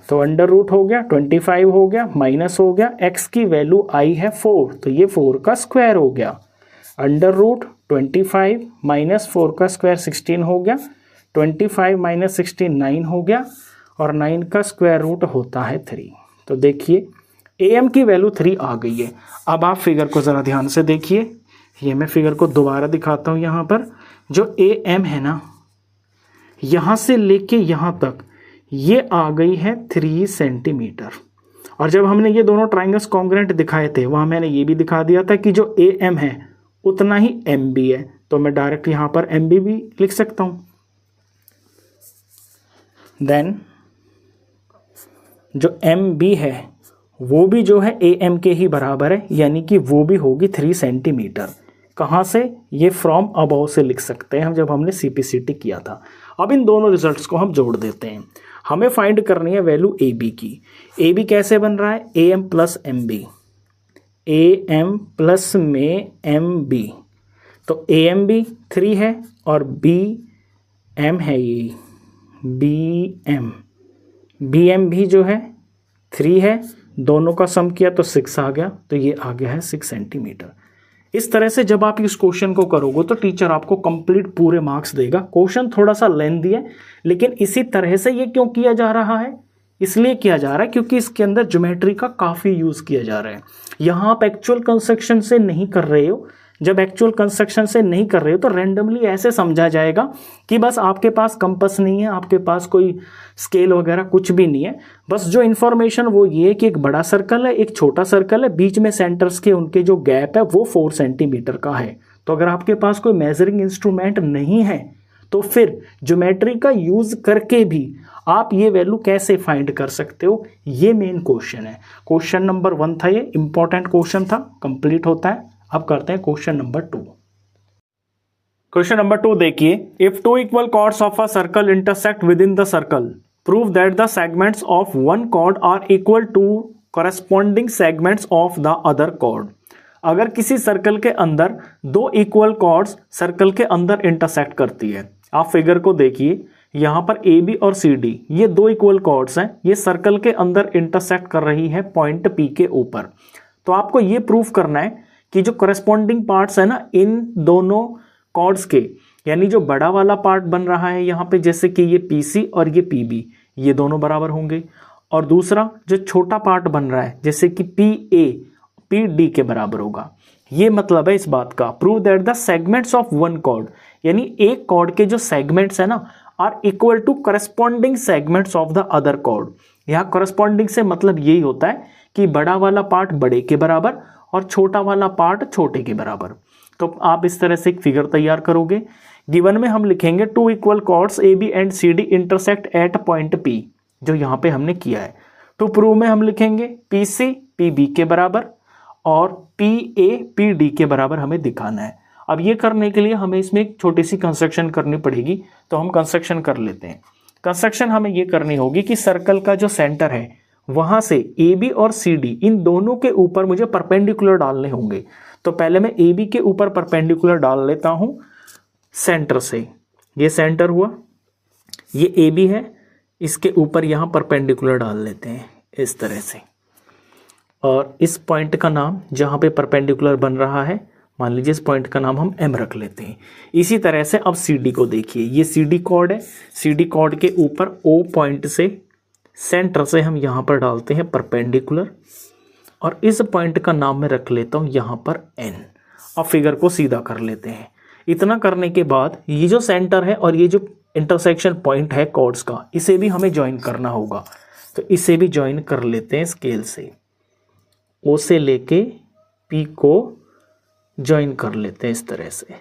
तो अंडर रूट हो गया, 25 हो गया, माइनस हो गया, x की वैल्यू आई है 4 तो ये 4 का स्क्वायर हो गया। अंडर रूट 25 - 4 का स्क्वायर 16 हो गया, 25 - 16 9 हो गया और 9 का स्क्वायर रूट होता है 3। तो देखिए am की वैल्यू 3 आ गई है। अब आप फिगर को ज़रा ध्यान से देखिए, ये मैं फिगर को दोबारा दिखाता हूँ। यहाँ पर जो am है ना, यहाँ से लेके यहाँ तक ये आ गई है 3 सेंटीमीटर। और जब हमने ये दोनों ट्राइंगल्स कॉन्ग्रुएंट दिखाए थे वहाँ मैंने ये भी दिखा दिया था कि जो am है उतना ही MB है। तो मैं डायरेक्ट यहाँ पर MB भी लिख सकता हूँ। देन जो MB है वो भी जो है AM के ही बराबर है, यानी कि वो भी होगी 3 सेंटीमीटर। कहाँ से, ये फ्रॉम अबव से लिख सकते हैं हम, जब हमने CPCT किया था। अब इन दोनों रिजल्ट्स को हम जोड़ देते हैं। हमें फाइंड करनी है वैल्यू AB की। AB कैसे बन रहा है, AM + MB, AM प्लस में MB। तो AMB 3 है और BM है, ये BM भी जो है 3 है, दोनों का सम किया तो 6 आ गया, तो ये आ गया है 6 सेंटीमीटर। इस तरह से जब आप इस क्वेश्चन को करोगे तो टीचर आपको कंप्लीट पूरे मार्क्स देगा। क्वेश्चन थोड़ा सा लेंथी है, लेकिन इसी तरह से ये क्यों किया जा रहा है, इसलिए किया जा रहा है क्योंकि इसके अंदर ज्योमेट्री का काफ़ी यूज़ किया जा रहा है। यहाँ आप एक्चुअल कंस्ट्रक्शन से नहीं कर रहे हो। जब एक्चुअल कंस्ट्रक्शन से नहीं कर रहे हो तो रैंडमली ऐसे समझा जाएगा कि बस आपके पास कंपास नहीं है, आपके पास कोई स्केल वगैरह कुछ भी नहीं है। बस जो इन्फॉर्मेशन वो ये है कि एक बड़ा सर्कल है, एक छोटा सर्कल है, बीच में सेंटर्स के उनके जो गैप है वो 4 सेंटीमीटर का है। तो अगर आपके पास कोई मेजरिंग इंस्ट्रूमेंट नहीं है तो फिर ज्योमेट्री का यूज़ करके भी आप ये वैल्यू कैसे फाइंड कर सकते हो, ये मेन क्वेश्चन है। क्वेश्चन नंबर 1 था, ये इंपॉर्टेंट क्वेश्चन था, कंप्लीट होता है। अब करते हैं क्वेश्चन नंबर 2। क्वेश्चन नंबर 2 देखिए, if 2 equal chords of a circle intersect within the circle, prove that the segments of one chord are equal to corresponding segments of the other chord. अगर किसी सर्कल के अंदर 2 इक्वल कॉर्ड्स सर्कल के अंदर इंटरसेक्ट करती है। आप फिगर को देखिए, यहाँ पर AB और CD ये 2 इक्वल कॉर्ड्स हैं, ये सर्कल के अंदर इंटरसेक्ट कर रही है पॉइंट P के ऊपर। तो आपको ये प्रूफ करना है कि जो कॉरेस्पॉन्डिंग पार्ट्स है ना इन दोनों कॉर्ड्स के, यानी जो बड़ा वाला पार्ट बन रहा है यहाँ पे, जैसे कि ये PC और ये PB, ये दोनों बराबर होंगे। और दूसरा जो छोटा पार्ट बन रहा है जैसे कि PA PD के बराबर होगा। ये मतलब है इस बात का, prove that the segments of one chord, यानी एक कॉर्ड के जो सेगमेंट्स है ना are equal to corresponding segments of the other chord. यहाँ करस्पॉन्डिंग से मतलब यही होता है कि बड़ा वाला पार्ट बड़े के बराबर और छोटा वाला पार्ट छोटे के बराबर। तो आप इस तरह से एक फिगर तैयार करोगे। गिवन में हम लिखेंगे 2 equal chords AB and CD intersect at point P, जो यहाँ पे हमने किया है। टू प्रूव में हम लिखेंगे PC PB के बराबर और PA PD के बराबर हमें दिखाना है। अब ये करने के लिए हमें इसमें एक छोटी सी कंस्ट्रक्शन करनी पड़ेगी, तो हम कंस्ट्रक्शन कर लेते हैं। कंस्ट्रक्शन हमें ये करनी होगी कि सर्कल का जो सेंटर है वहाँ से AB और CD इन दोनों के ऊपर मुझे परपेंडिकुलर डालने होंगे। तो पहले मैं AB के ऊपर परपेंडिकुलर डाल लेता हूँ सेंटर से। ये सेंटर हुआ, ये AB है, इसके ऊपर यहाँ परपेंडिकुलर डाल लेते हैं इस तरह से। और इस पॉइंट का नाम जहाँ पे परपेंडिकुलर बन रहा है, मान लीजिए इस पॉइंट का नाम हम M रख लेते हैं। इसी तरह से अब CD को देखिए, ये CD कॉर्ड है, CD कॉर्ड के ऊपर O पॉइंट से सेंटर से हम यहाँ पर डालते हैं परपेंडिकुलर। और इस पॉइंट का नाम मैं रख लेता हूँ यहाँ पर n। अब फिगर को सीधा कर लेते हैं। इतना करने के बाद ये जो सेंटर है और ये जो इंटरसेक्शन पॉइंट है कॉर्ड्स का, इसे भी हमें ज्वाइन करना होगा। तो इसे भी ज्वाइन कर लेते हैं स्केल से, O से लेके P को ज्वाइन कर लेते हैं इस तरह से।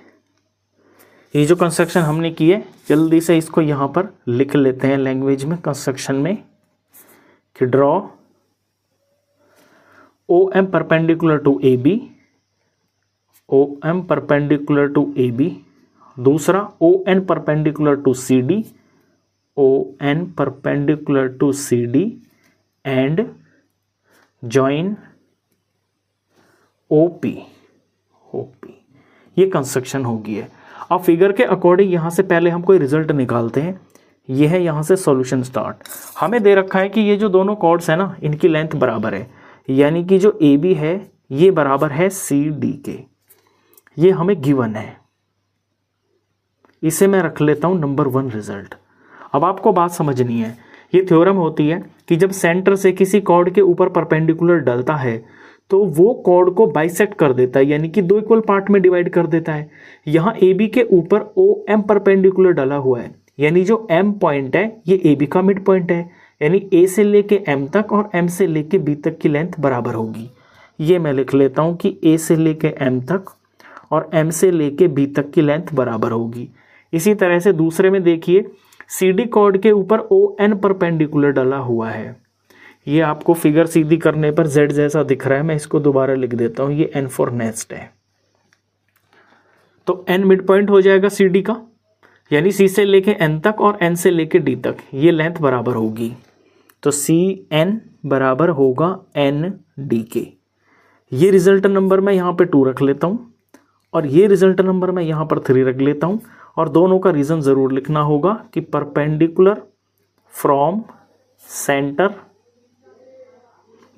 ये जो कंस्ट्रक्शन हमने की है, जल्दी से इसको यहाँ पर लिख लेते हैं लैंग्वेज में, कंस्ट्रक्शन में, कि draw OM perpendicular to AB, OM perpendicular to AB, दूसरा ON perpendicular to CD, ON perpendicular to CD and join OP। ये कंस्ट्रक्शन होगी है। अब फिगर के अकॉर्डिंग यहाँ से पहले हम कोई रिजल्ट निकालते हैं। ये है यहाँ से सॉल्यूशन स्टार्ट। हमें दे रखा है कि ये जो दोनों कॉर्ड्स है ना, इनकी लेंथ बराबर है, यानी कि जो AB है ये बराबर है CD के। ये हमें गिवन है, इसे मैं रख लेता हूँ नंबर 1 रिजल्ट। अब आपको बात समझनी है, ये थ्योरम होती है कि जब सेंटर से किसी कॉर्ड के ऊपर परपेंडिकुलर डलता है तो वो कॉर्ड को बाइसेक्ट कर देता है, यानी कि 2 इक्वल पार्ट में डिवाइड कर देता है। यहाँ AB के ऊपर OM परपेंडिकुलर डला हुआ है, यानी जो M पॉइंट है ये AB का मिड पॉइंट है, यानी A से लेके M तक और M से लेके B तक की लेंथ बराबर होगी। ये मैं लिख लेता हूँ कि A से लेके M तक और M से लेके B तक की लेंथ बराबर होगी। इसी तरह से दूसरे में देखिए, CD कॉर्ड के ऊपर ON परपेंडिकुलर डला हुआ है। ये आपको फिगर सीधी करने पर Z जैसा दिख रहा है, मैं इसको दोबारा लिख देता हूँ, ये N फॉर नेक्स्ट है। तो N मिड पॉइंट हो जाएगा CD का, यानी C से लेके N तक और N से लेके D तक ये लेंथ बराबर होगी। तो CN बराबर होगा ND के। ये रिजल्ट नंबर मैं यहाँ पे 2 रख लेता हूँ और ये रिजल्ट नंबर मैं यहाँ पर 3 रख लेता हूँ। और दोनों का रीज़न ज़रूर लिखना होगा कि perpendicular from centre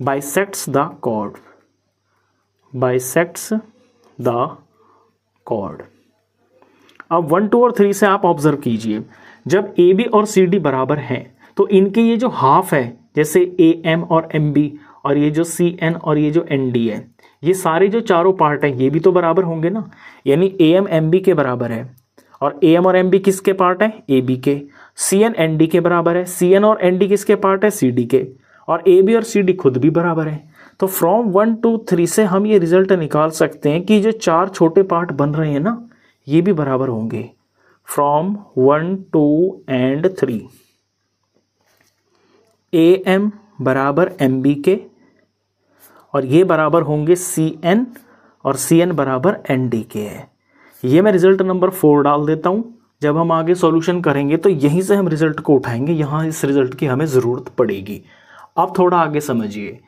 bisects the chord, bisects the chord. अब 1, 2 और 3 से आप ऑब्जर्व कीजिए, जब AB और CD बराबर हैं तो इनके ये जो हाफ है, जैसे AM और MB और ये जो CN और ये जो ND है, ये सारे जो चारों पार्ट हैं ये भी तो बराबर होंगे ना, यानी AM MB के बराबर है और AM और MB किसके पार्ट हैं? AB के। CN ND के बराबर है, CN और ND किसके पार्ट है? CD के। और AB और CD खुद भी बराबर है। तो फ्रॉम 1, 2, 3 से हम ये रिजल्ट निकाल सकते हैं कि जो 4 छोटे पार्ट बन रहे हैं ना, ये भी बराबर होंगे। फ्रॉम 1, 2 एंड 3 AM बराबर MB के और ये बराबर होंगे CN और CN बराबर ND के है। ये मैं रिजल्ट नंबर 4 डाल देता हूँ। जब हम आगे सॉल्यूशन करेंगे तो यहीं से हम रिजल्ट को उठाएंगे, यहाँ इस रिजल्ट की हमें ज़रूरत पड़ेगी। अब थोड़ा आगे समझिए,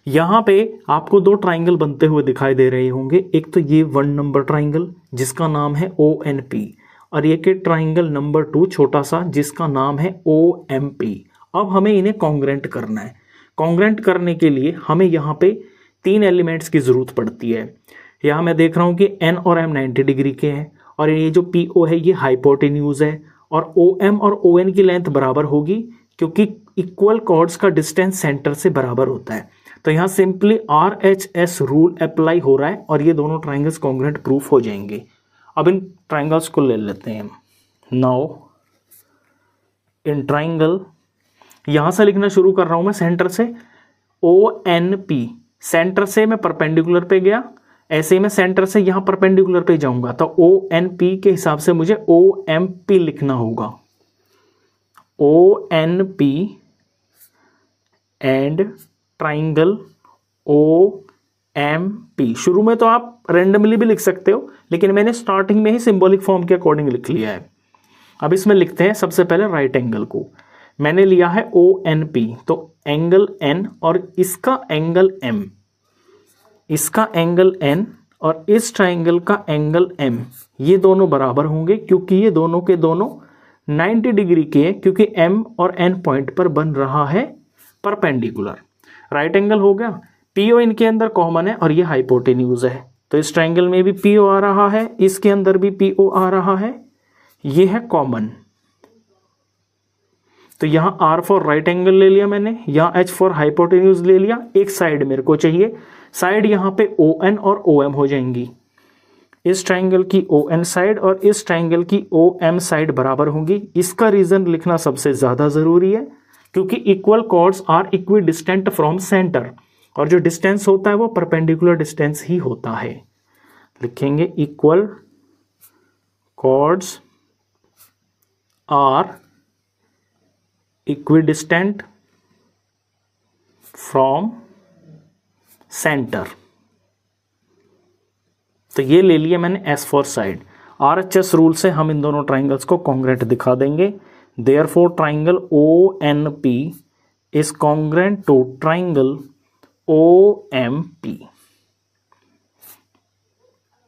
यहाँ पे आपको 2 ट्राइंगल बनते हुए दिखाई दे रहे होंगे। एक तो ये 1 नंबर ट्राइंगल जिसका नाम है ONP और एक ट्राइंगल नंबर 2 छोटा सा जिसका नाम है OMP। अब हमें इन्हें कॉन्ग्रेंट करना है। कॉन्ग्रेंट करने के लिए हमें यहाँ पे 3 एलिमेंट्स की ज़रूरत पड़ती है। यहाँ मैं देख रहा हूँ कि N और M 90 डिग्री के हैं और ये जो PO है ये हाइपोटेन्यूज है और OM और ON की लेंथ बराबर होगी क्योंकि इक्वल कॉर्ड्स का डिस्टेंस सेंटर से बराबर होता है। तो यहाँ सिंपली RHS रूल अप्लाई हो रहा है और ये दोनों ट्राइंगल्स कॉन्ग्रेंट प्रूफ हो जाएंगे। अब इन ट्राइंगल्स को ले लेते हैं। नाउ इन ट्राइंगल, यहाँ से लिखना शुरू कर रहा हूँ मैं सेंटर से। ONP, सेंटर से मैं परपेंडिकुलर पे गया, ऐसे ही मैं सेंटर से यहाँ परपेंडिकुलर पे जाऊंगा तो ONP के हिसाब से मुझे OMP लिखना होगा। ONP and triangle OMP। शुरू में तो आप रेंडमली भी लिख सकते हो, लेकिन मैंने स्टार्टिंग में ही सिंबॉलिक फॉर्म के अकॉर्डिंग लिख लिया है। अब इसमें लिखते हैं सबसे पहले राइट एंगल को। मैंने लिया है ONP, तो एंगल N और इसका एंगल M, इसका एंगल N और इस ट्राइंगल का एंगल M, ये दोनों बराबर होंगे क्योंकि ये दोनों के दोनों 90 डिग्री के हैं, क्योंकि M और N पॉइंट पर बन रहा है परपेंडिकुलर। राइट एंगल हो गया। PO इनके अंदर कॉमन है और ये हाइपोटेन्यूज है, तो इस ट्राइंगल में भी PO आ रहा है, इसके अंदर भी PO आ रहा है, ये है कॉमन। तो यहाँ R फॉर राइट एंगल ले लिया मैंने, यहाँ H फॉर हाइपोटेन्यूज ले लिया। एक साइड मेरे को चाहिए, साइड यहाँ पे ON और OM हो जाएंगी। इस ट्राइंगल की ON साइड और इस ट्राइंगल की OM साइड बराबर होंगी। इसका रीजन लिखना सबसे ज्यादा जरूरी है क्योंकि equal chords are equidistant from centre, और जो डिस्टेंस होता है वो परपेंडिकुलर डिस्टेंस ही होता है। लिखेंगे equal chords are equidistant from centre. तो ये ले लिया मैंने S for side. RHS rule से हम इन दोनों ट्राइंगल्स को कॉन्ग्रेंट दिखा देंगे। Therefore triangle ONP is congruent to triangle OMP।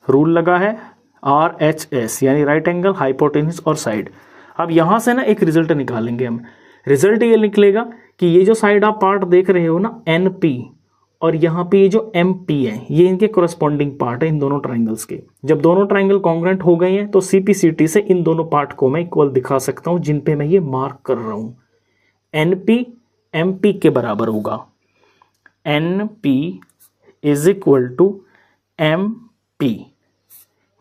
Rule लगा है RHS यानी राइट एंगल, हाइपोटेन्यूज और साइड। अब यहां से ना एक रिजल्ट निकालेंगे हम। रिजल्ट ये निकलेगा कि ये जो साइड आप पार्ट देख रहे हो ना NP, और यहाँ पे ये जो MP है, ये इनके कोरस्पॉन्डिंग पार्ट है इन दोनों ट्राइंगल्स के। जब दोनों ट्राइंगल कॉन्ग्रेंट हो गए हैं तो CPCT से इन दोनों पार्ट को मैं इक्वल दिखा सकता हूं, जिन पे मैं ये मार्क कर रहा हूं। NP MP के बराबर होगा। NP is equal to MP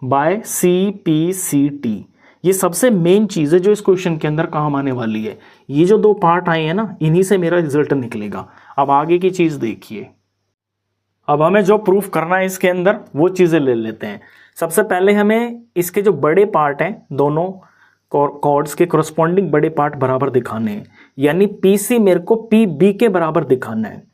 by CPCT। ये सबसे मेन चीज है जो इस क्वेश्चन के अंदर काम आने वाली है। ये जो दो पार्ट आए हैं ना, इन्हीं से मेरा रिजल्ट निकलेगा। अब आगे की चीज देखिए। अब हमें जो प्रूफ करना है इसके अंदर वो चीजें ले लेते हैं। सबसे पहले हमें इसके जो बड़े पार्ट हैं, दोनों कॉर्ड्स के करस्पॉन्डिंग बड़े पार्ट बराबर दिखाने हैं, यानी PC मेरे को PB के बराबर दिखाना है।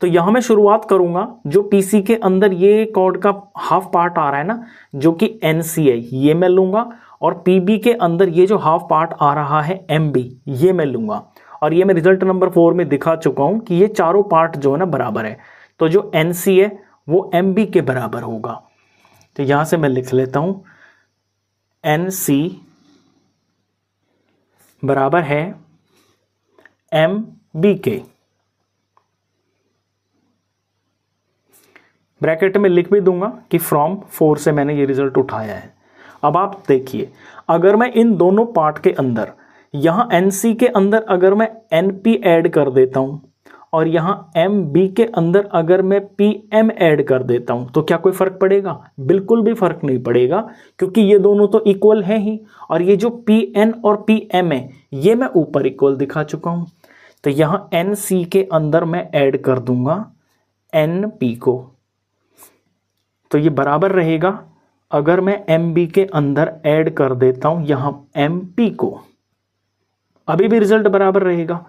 तो यहां मैं शुरुआत करूंगा, जो PC के अंदर ये कॉर्ड का हाफ पार्ट आ रहा है ना, जो कि NC है, ये मैं लूंगा, और PB के अंदर ये जो हाफ पार्ट आ रहा है MB, ये मैं लूंगा। और ये मैं रिजल्ट नंबर 4 में दिखा चुका हूं कि ये चारों पार्ट जो है ना बराबर है। तो जो NC है वो MB के बराबर होगा। तो यहां से मैं लिख लेता हूं NC बराबर है MB के। ब्रैकेट में लिख भी दूंगा कि फ्रॉम 4 से मैंने ये रिजल्ट उठाया है। अब आप देखिए, अगर मैं इन दोनों पार्ट के अंदर, यहां NC के अंदर अगर मैं NP ऐड कर देता हूं और यहां MB के अंदर अगर मैं PM ऐड कर देता हूं, तो क्या कोई फर्क पड़ेगा? बिल्कुल भी फर्क नहीं पड़ेगा, क्योंकि ये दोनों तो इक्वल हैं ही। और ये जो PN और PM है, ये मैं ऊपर इक्वल दिखा चुका हूं। तो यहां NC के अंदर मैं ऐड कर दूंगा NP को, तो ये बराबर रहेगा। अगर मैं MB के अंदर ऐड कर देता हूं यहां MP को, अभी भी रिजल्ट बराबर रहेगा,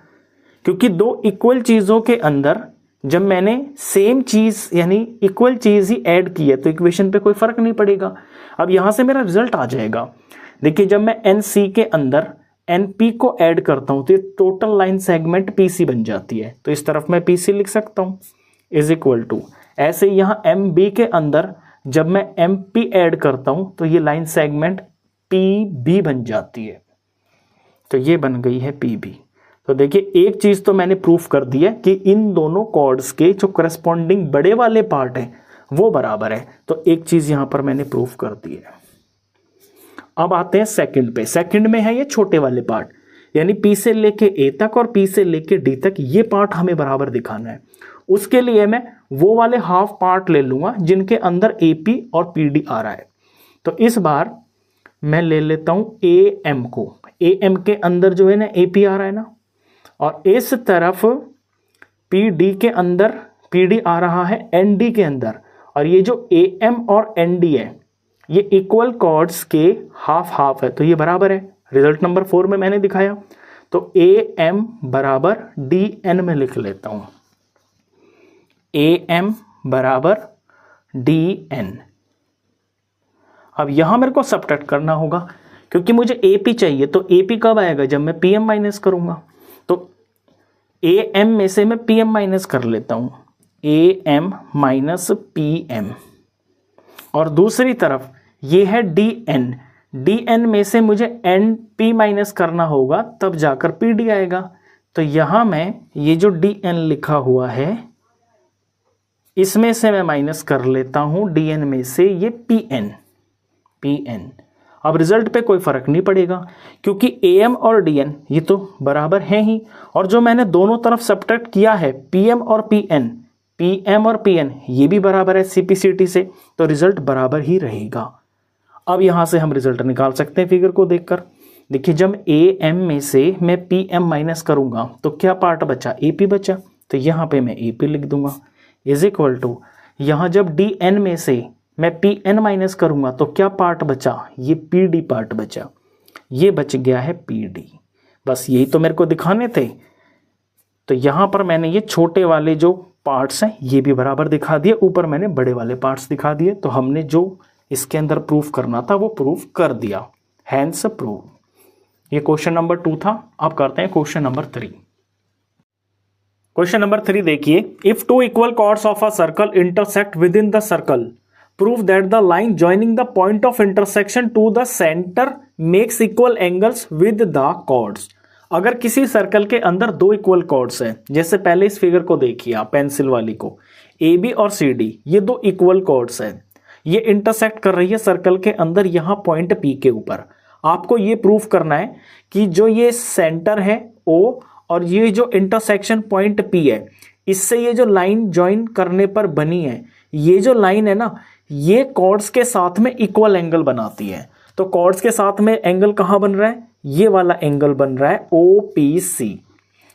क्योंकि दो इक्वल चीजों के अंदर जब मैंने सेम चीज यानी इक्वल चीज ही ऐड की है तो इक्वेशन पे कोई फर्क नहीं पड़ेगा। अब यहां से मेरा रिजल्ट आ जाएगा। देखिए, जब मैं NC के अंदर NP को ऐड करता हूं तो ये टोटल लाइन सेगमेंट PC बन जाती है। तो इस तरफ मैं PC लिख सकता हूं इज इक्वल टू, ऐसे यहां MB के अंदर जब मैं MP ऐड करता हूं तो ये लाइन सेगमेंट PB बन जाती है। तो ये बन गई है PB। तो देखिए, एक चीज तो मैंने प्रूफ कर दी है कि इन दोनों कॉर्ड्स के जो करस्पॉन्डिंग बड़े वाले पार्ट हैं वो बराबर है। तो एक चीज यहां पर मैंने प्रूफ कर दी है। अब आते हैं सेकंड पे। सेकंड में है ये छोटे वाले पार्ट, यानी P से लेके A तक और P से लेके D तक ये पार्ट हमें बराबर दिखाना है। उसके लिए मैं वो वाले हाफ पार्ट ले लूंगा जिनके अंदर AP और PD आ रहा है। तो इस बार मैं ले लेता हूं AM को। AM के अंदर जो है ना AP आ रहा है ना, और इस तरफ PD के अंदर PD आ रहा है ND के अंदर। और ये जो AM और ND है ये इक्वल कॉर्ड्स के हाफ हाफ है, तो ये बराबर है। रिजल्ट नंबर 4 में मैंने दिखाया। तो AM बराबर DN में लिख लेता हूं, AM बराबर DN। अब यहां मेरे को सबट्रैक्ट करना होगा, क्योंकि मुझे AP चाहिए। तो AP कब आएगा? जब मैं PM माइनस करूंगा। तो AM में से मैं PM माइनस कर लेता हूं, AM माइनस PM। और दूसरी तरफ ये है DN। DN में से मुझे NP माइनस करना होगा, तब जाकर PD आएगा। तो यहां मैं ये जो DN लिखा हुआ है इसमें से मैं माइनस कर लेता हूं DN में से ये PN। अब रिजल्ट पे कोई फर्क नहीं पड़ेगा क्योंकि AM और DN ये तो बराबर हैं ही, और जो मैंने दोनों तरफ सब्ट्रैक्ट किया है PM और PN ये भी बराबर है CPCT से, तो रिजल्ट बराबर ही रहेगा। अब यहां से हम रिजल्ट निकाल सकते हैं फिगर को देखकर। देखिए जब AM में से मैं PM माइनस करूंगा तो क्या पार्ट बचा, AP बचा, तो यहां पे मैं AP लिख दूंगा इज इक्वल टू, यहां जब DN में से मैं PN माइनस करूंगा तो क्या पार्ट बचा, ये PD पार्ट बचा, ये बच गया है PD। बस यही तो मेरे को दिखाने थे, तो यहां पर मैंने ये छोटे वाले जो पार्ट्स हैं ये भी बराबर दिखा दिए, ऊपर मैंने बड़े वाले पार्ट्स दिखा दिए, तो हमने जो इसके अंदर प्रूफ करना था वो प्रूफ कर दिया, हैंस प्रूव। ये क्वेश्चन नंबर 2 था। अब करते हैं क्वेश्चन नंबर 3। क्वेश्चन नंबर 3 देखिए, if two equal chords of a circle intersect within the circle prove that the line joining the point of intersection to the centre makes equal angles with the chords. अगर किसी सर्कल के अंदर दो इक्वल कॉर्ड्स हैं, जैसे पहले इस फिगर को देखिए आप पेंसिल वाली को, AB और CD ये दो इक्वल कॉर्ड्स हैं, ये इंटरसेक्ट कर रही है सर्कल के अंदर यहां पॉइंट P के ऊपर। आपको ये प्रूफ करना है कि जो ये सेंटर है O और ये जो इंटरसेक्शन पॉइंट P है, इससे ये जो लाइन ज्वाइन करने पर बनी है, ये जो लाइन है ना, ये कॉर्ड्स के साथ में इक्वल एंगल बनाती है। तो कॉर्ड्स के साथ में एंगल कहाँ बन रहा है, ये वाला एंगल बन रहा है OPC,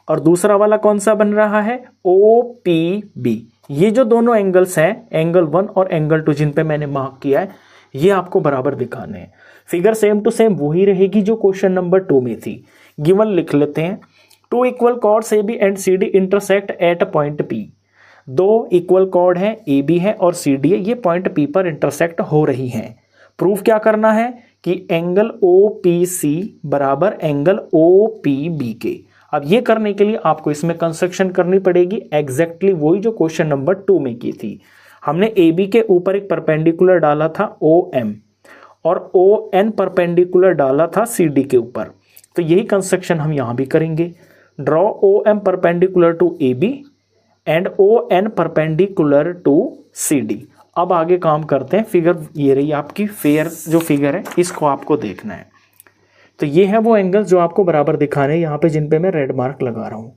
और दूसरा वाला कौन सा बन रहा है OPB। ये जो दोनों एंगल्स हैं, एंगल 1 और एंगल 2 जिन पे मैंने मार्क किया है, ये आपको बराबर दिखाने हैं। फिगर सेम टू सेम वही रहेगी जो क्वेश्चन नंबर 2 में थी। गिवन लिख लेते हैं, two equal chords AB and CD intersect at point P। दो इक्वल कॉर्ड है, AB है और CD है, ये पॉइंट P पर इंटरसेक्ट हो रही हैं। प्रूफ क्या करना है कि एंगल OPC बराबर एंगल OPB के। अब ये करने के लिए आपको इसमें कंस्ट्रक्शन करनी पड़ेगी, एग्जैक्टली वही जो क्वेश्चन नंबर 2 में की थी। हमने AB के ऊपर एक परपेंडिकुलर डाला था OM और ON परपेंडिकुलर डाला था CD के ऊपर, तो यही कंस्ट्रक्शन हम यहाँ भी करेंगे। Draw OM perpendicular to AB and ON perpendicular to CD। अब आगे काम करते हैं। फिगर ये रही आपकी, फेयर जो फिगर है इसको आपको देखना है। तो ये है वो एंगल जो आपको बराबर दिखाने हैं यहाँ पे, जिन पे मैं रेड मार्क लगा रहा हूँ।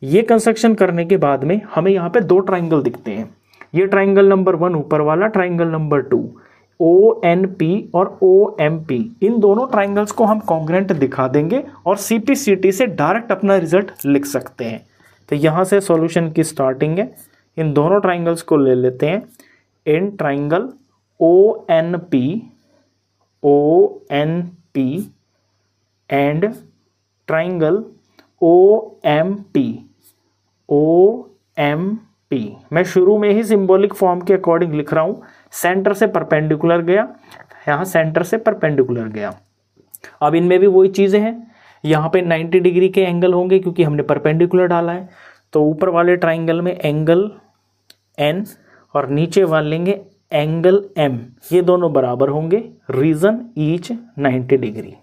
ये कंस्ट्रक्शन करने के बाद में हमें यहाँ पे दो ट्राइंगल दिखते हैं। ये ट्राइंगल नंबर 1 ऊपर वाला, ट्राइंगल नंबर 2 ONP और OMP, इन दोनों ट्राइंगल्स को हम कॉन्ग्रेंट दिखा देंगे और CPCT से डायरेक्ट अपना रिजल्ट लिख सकते हैं। तो यहाँ से सॉल्यूशन की स्टार्टिंग है। इन दोनों ट्राइंगल्स को ले लेते हैं। In triangle ONP and triangle OMP। मैं शुरू में ही सिंबॉलिक फॉर्म के अकॉर्डिंग लिख रहा हूँ। सेंटर से परपेंडिकुलर गया, यहाँ सेंटर से परपेंडिकुलर गया। अब इनमें भी वही चीज़ें हैं, यहाँ पे 90 डिग्री के एंगल होंगे क्योंकि हमने परपेंडिकुलर डाला है। तो ऊपर वाले ट्राइंगल में एंगल N और नीचे वाले लेंगे एंगल M, ये दोनों बराबर होंगे, रीजन ईच 90 डिग्री।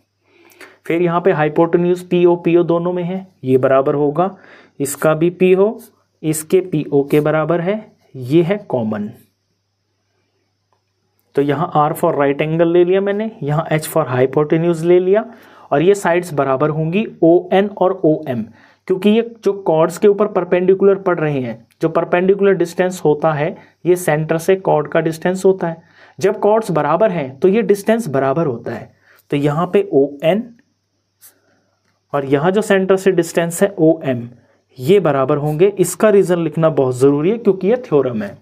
फिर यहाँ पे हाइपोटेन्यूज PO दोनों में है, ये बराबर होगा, इसका भी PO इसके PO के बराबर है, ये है कॉमन। तो यहाँ R फॉर राइट एंगल ले लिया मैंने, यहाँ H फॉर हाइपोटेन्यूज ले लिया, और ये साइड्स बराबर होंगी ON और OM, क्योंकि ये जो कॉर्ड्स के ऊपर परपेंडिकुलर पड़ रहे हैं, जो परपेंडिकुलर डिस्टेंस होता है ये सेंटर से कॉर्ड का डिस्टेंस होता है। जब कॉर्ड्स बराबर हैं तो ये डिस्टेंस बराबर होता है। तो यहाँ पे ON और यहाँ जो सेंटर से डिस्टेंस है OM, ये बराबर होंगे। इसका रीजन लिखना बहुत ज़रूरी है क्योंकि ये थ्योरम है।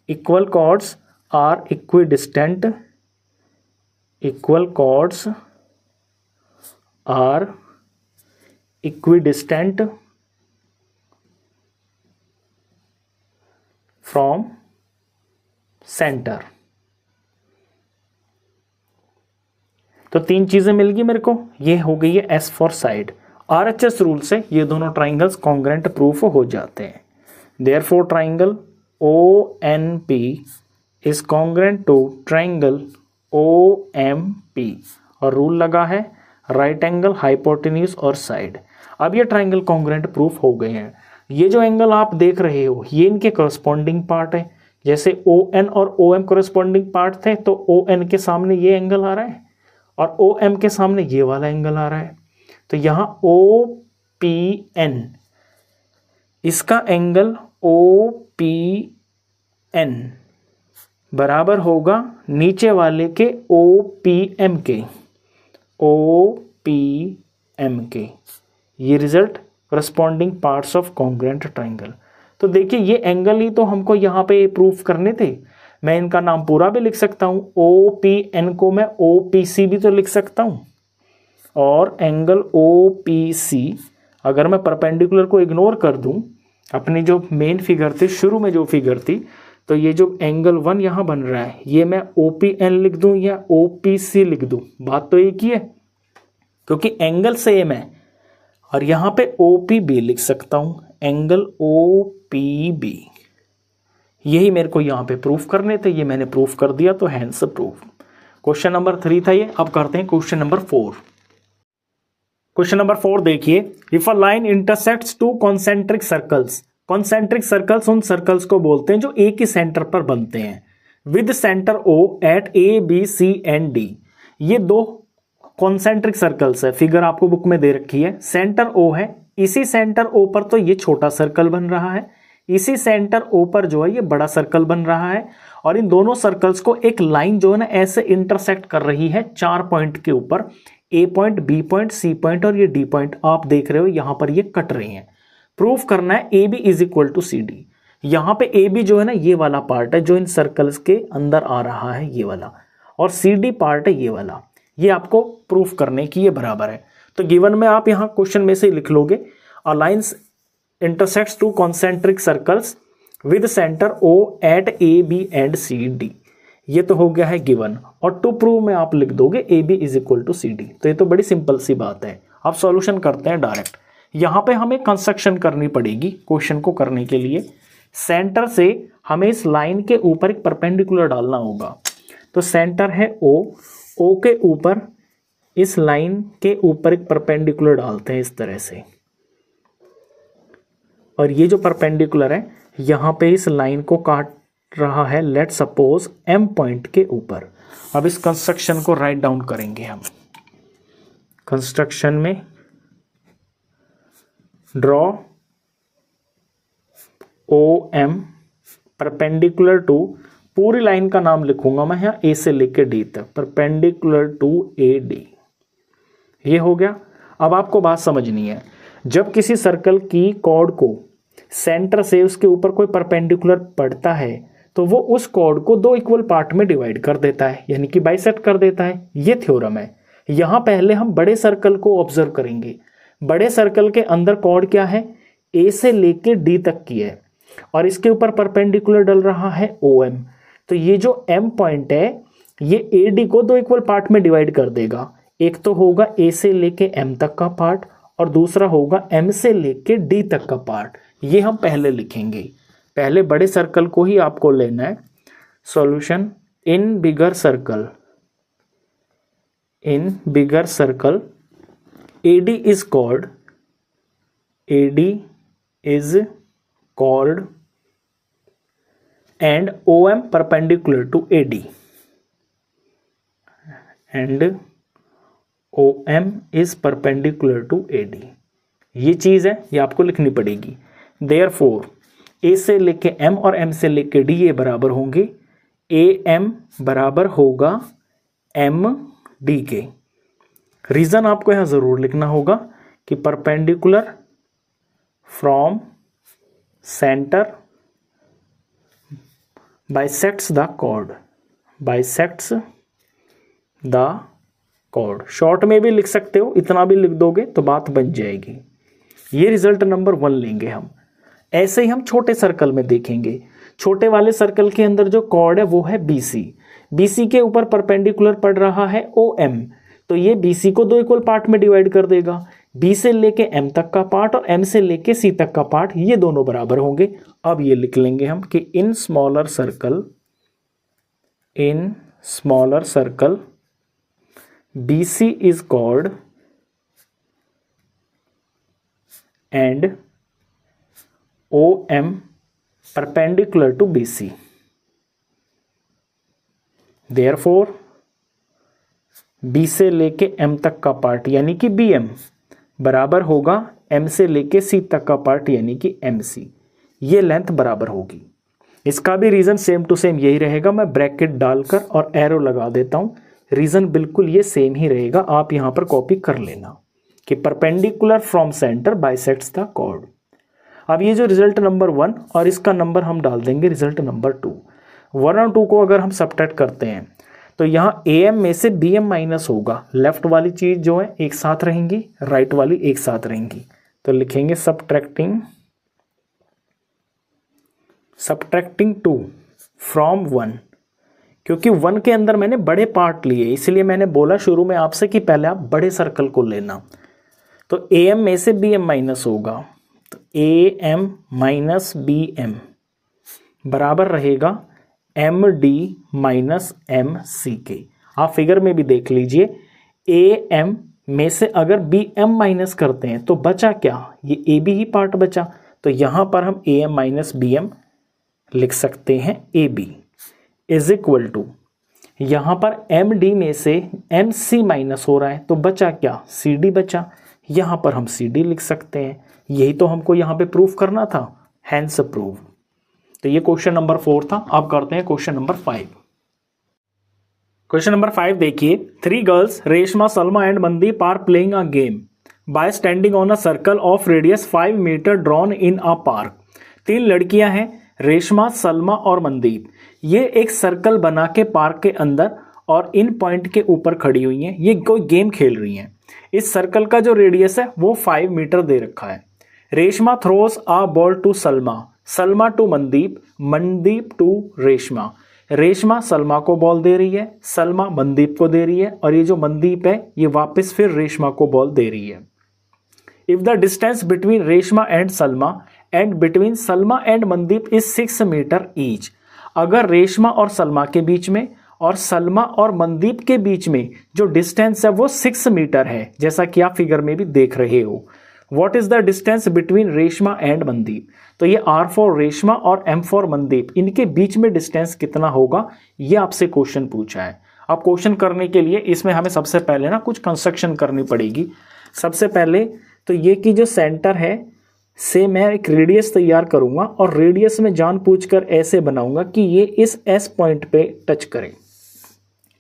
Equal chords are equidistant, equal chords are equidistant from centre. तो तीन चीजें मिल गई मेरे को, ये हो गई है S for side. RHS rule से ये दोनों ट्राइंगल्स कॉन्ग्रेंट प्रूफ हो जाते हैं। Therefore triangle ONP is congruent to triangle OMP, और रूल लगा है राइट एंगल, हाइपोटेन्यूज और साइड। अब ये ट्राइंगल कॉन्ग्रेंट प्रूफ हो गए हैं। ये जो एंगल आप देख रहे हो ये इनके करस्पॉन्डिंग पार्ट है। जैसे ON और OM करस्पॉन्डिंग पार्ट थे तो ON के सामने ये एंगल आ रहा है, और ओ एम के सामने ये वाला एंगल आ रहा है, तो यहाँ ओ पी एन, इसका एंगल ओ पी एन बराबर होगा नीचे वाले के ओ पी एम के, ओ पी एम के। ये result corresponding parts of congruent triangle. तो देखिए ये एंगल ही तो हमको यहाँ पे प्रूफ करने थे। मैं इनका नाम पूरा भी लिख सकता हूँ, ओ पी एन को मैं ओ पी सी भी तो लिख सकता हूँ, और एंगल ओ पी सी अगर मैं परपेंडिकुलर को इग्नोर कर दूं, अपनी जो मेन फिगर थी, शुरू में जो फिगर थी, तो ये जो एंगल 1 यहाँ बन रहा है ये मैं ओ पी एन लिख दूं या ओ पी सी लिख दूं, बात तो एक ही है क्योंकि एंगल सेम है। और यहाँ पे ओ पी बी लिख सकता हूँ, एंगल ओ पी बी। यही मेरे को यहाँ पे प्रूफ करने थे, ये मैंने प्रूफ कर दिया, तो हैंस प्रूफ। क्वेश्चन नंबर 3 था ये। अब करते हैं क्वेश्चन नंबर 4। क्वेश्चन नंबर 4 देखिए, if a line intersects two concentric circles. Concentric circles उन सर्कल्स को बोलते हैं जो एक ही सेंटर पर बनते हैं, with centre O at A B C and D. ये दो कॉन्सेंट्रिक सर्कल्स है, फिगर आपको बुक में दे रखी है। सेंटर ओ है, इसी सेंटर ओ पर तो ये छोटा सर्कल बन रहा है, इसी सेंटर ओ पर जो है ये बड़ा सर्कल बन रहा है, और इन दोनों सर्कल्स को एक लाइन जो है ना ऐसे इंटरसेक्ट कर रही है 4 पॉइंट के ऊपर, A point, B point, C point और ये डी पॉइंट आप देख रहे हो यहां पर ये कट रही हैं। प्रूफ करना है A B is equal to C D. यहां पे ए बी जो है ना ये वाला पार्ट है जो इन सर्कल्स के अंदर आ रहा है ये वाला, और सी डी पार्ट है ये वाला। ये आपको प्रूफ करने की ये बराबर है। तो गिवन में आप यहाँ क्वेश्चन में से लिख लोगे, a lines intersects two concentric circles with centre O at A B and C D. ये तो हो गया है गिवन, और टू प्रूव में आप लिख दोगे A B is equal to C D. तो ये तो बड़ी सिंपल सी बात है। अब सॉल्यूशन करते हैं डायरेक्ट। यहाँ पे हमें कंस्ट्रक्शन करनी पड़ेगी क्वेश्चन को करने के लिए। सेंटर से हमें इस लाइन के ऊपर एक परपेंडिकुलर डालना होगा। तो सेंटर है ओ के ऊपर इस लाइन के ऊपर एक परपेंडिकुलर डालते हैं इस तरह से, और ये जो परपेंडिकुलर है यहाँ पे इस लाइन को काट रहा है, लेट सपोज एम पॉइंट के ऊपर। अब इस कंस्ट्रक्शन को राइट डाउन करेंगे हम। कंस्ट्रक्शन में draw O M perpendicular to, पूरी लाइन का नाम लिखूंगा मैं यहाँ ए से लेके डी तक, परपेंडिकुलर टू ए डी। ये हो गया। अब आपको बात समझनी है, जब किसी सर्कल की कॉर्ड को सेंटर से उसके ऊपर कोई परपेंडिकुलर पड़ता है तो वो उस कॉर्ड को दो इक्वल पार्ट में डिवाइड कर देता है, यानी कि बाइसेक्ट कर देता है। ये थ्योरम है। यहाँ पहले हम बड़े सर्कल को ऑब्जर्व करेंगे। बड़े सर्कल के अंदर कॉर्ड क्या है, ए से लेके डी तक की है, और इसके ऊपर परपेंडिकुलर डल रहा है ओ एम। तो ये जो एम पॉइंट है ये ए डी को दो इक्वल पार्ट में डिवाइड कर देगा। एक तो होगा ए से लेके एम तक का पार्ट, और दूसरा होगा एम से लेके डी तक का पार्ट। ये हम पहले लिखेंगे। पहले बड़े सर्कल को ही आपको लेना है। Solution, in bigger circle, in bigger circle AD is called, AD is called and OM perpendicular to AD, and OM is perpendicular to AD। ये चीज़ है, ये आपको लिखनी पड़ेगी। Therefore A से लेके M और M से लेके D ये बराबर होंगे, AM बराबर होगा MD के। रीजन आपको यहां जरूर लिखना होगा कि perpendicular from centre bisects the chord, bisects the chord. Short में भी लिख सकते हो, इतना भी लिख दोगे तो बात बन जाएगी। ये रिजल्ट नंबर 1 लेंगे हम। ऐसे ही हम छोटे सर्कल में देखेंगे। छोटे वाले सर्कल के अंदर जो कॉर्ड है वो है BC। BC के ऊपर परपेंडिकुलर पड़ रहा है OM, तो ये BC को दो इक्वल पार्ट में डिवाइड कर देगा। B से लेके M तक का पार्ट और M से लेके C तक का पार्ट, ये दोनों बराबर होंगे। अब ये लिख लेंगे हम कि in smaller circle, in smaller circle BC is chord and OM perpendicular to BC। Therefore B से लेके एम तक का पार्ट यानी कि बी एम बराबर होगा एम से लेके सी तक का पार्ट यानी कि एम सी। ये लेंथ बराबर होगी। इसका भी रीजन सेम टू सेम यही रहेगा। मैं ब्रैकेट डालकर और एरो लगा देता हूं। रीजन बिल्कुल ये सेम ही रहेगा, आप यहां पर कॉपी कर लेना कि perpendicular from centre bisects the chord. अब ये जो रिजल्ट नंबर 1 और इसका नंबर हम डाल देंगे रिजल्ट नंबर 2। 1 और 2 को अगर हम सबट्रैक्ट करते हैं तो यहाँ ए एम में से बी एम माइनस होगा। लेफ्ट वाली चीज जो है एक साथ रहेंगी, राइट वाली एक साथ रहेंगी। तो लिखेंगे सबट्रैक्टिंग 2 फ्रॉम 1। क्योंकि 1 के अंदर मैंने बड़े पार्ट लिए, इसलिए मैंने बोला शुरू में आपसे कि पहले आप बड़े सर्कल को लेना। तो ए एम में से बी एम माइनस होगा, तो A M minus B M बराबर रहेगा M D minus M C के। आप फिगर में भी देख लीजिए, ए एम में से अगर बी एम माइनस करते हैं तो बचा क्या, ये ए बी ही पार्ट बचा। तो यहां पर हम A M minus B M लिख सकते हैं A B is equal to, यहां पर एम डी में से एम सी माइनस हो रहा है तो बचा क्या, सी डी बचा। यहां पर हम सी डी लिख सकते हैं। यही तो हमको यहां पे प्रूफ करना था, हैंस प्रूव। तो ये क्वेश्चन नंबर 4 था। अब करते हैं क्वेश्चन नंबर 5। क्वेश्चन नंबर 5 देखिए, 3 girls Reshma, Salma and Mandeep are playing a game by standing on a circle of radius 5 metre drawn in a park. 3 लड़कियां हैं, रेशमा, सलमा और मनदीप। ये एक सर्कल बना के पार्क के अंदर और इन पॉइंट के ऊपर खड़ी हुई हैं। ये कोई गेम खेल रही हैं। इस सर्कल का जो रेडियस है वो 5 मीटर दे रखा है। Reshma throws a ball to Salma, Salma to Mandeep, Mandeep to Reshma. Reshma Salma को बॉल दे रही है, सलमा मनदीप को दे रही है, और ये जो मनदीप है ये वापस फिर रेशमा को बॉल दे रही है। If the distance between Reshma and Salma and between Salma and Mandeep is 6 metre each. अगर रेशमा और सलमा के बीच में और सलमा और मनदीप के बीच में जो डिस्टेंस है वो 6 मीटर है, जैसा कि आप फिगर में भी देख रहे हो। What is the distance between Reshma and Mandeep. तो ये R फॉर रेशमा और M फॉर मनदीप, इनके बीच में डिस्टेंस कितना होगा, ये आपसे क्वेश्चन पूछा है। अब क्वेश्चन करने के लिए इसमें हमें सबसे पहले ना कुछ कंस्ट्रक्शन करनी पड़ेगी। सबसे पहले तो ये कि जो सेंटर है से मैं एक रेडियस तैयार करूंगा और रेडियस में जानबूझकर ऐसे बनाऊंगा कि ये इस S पॉइंट पे टच करे।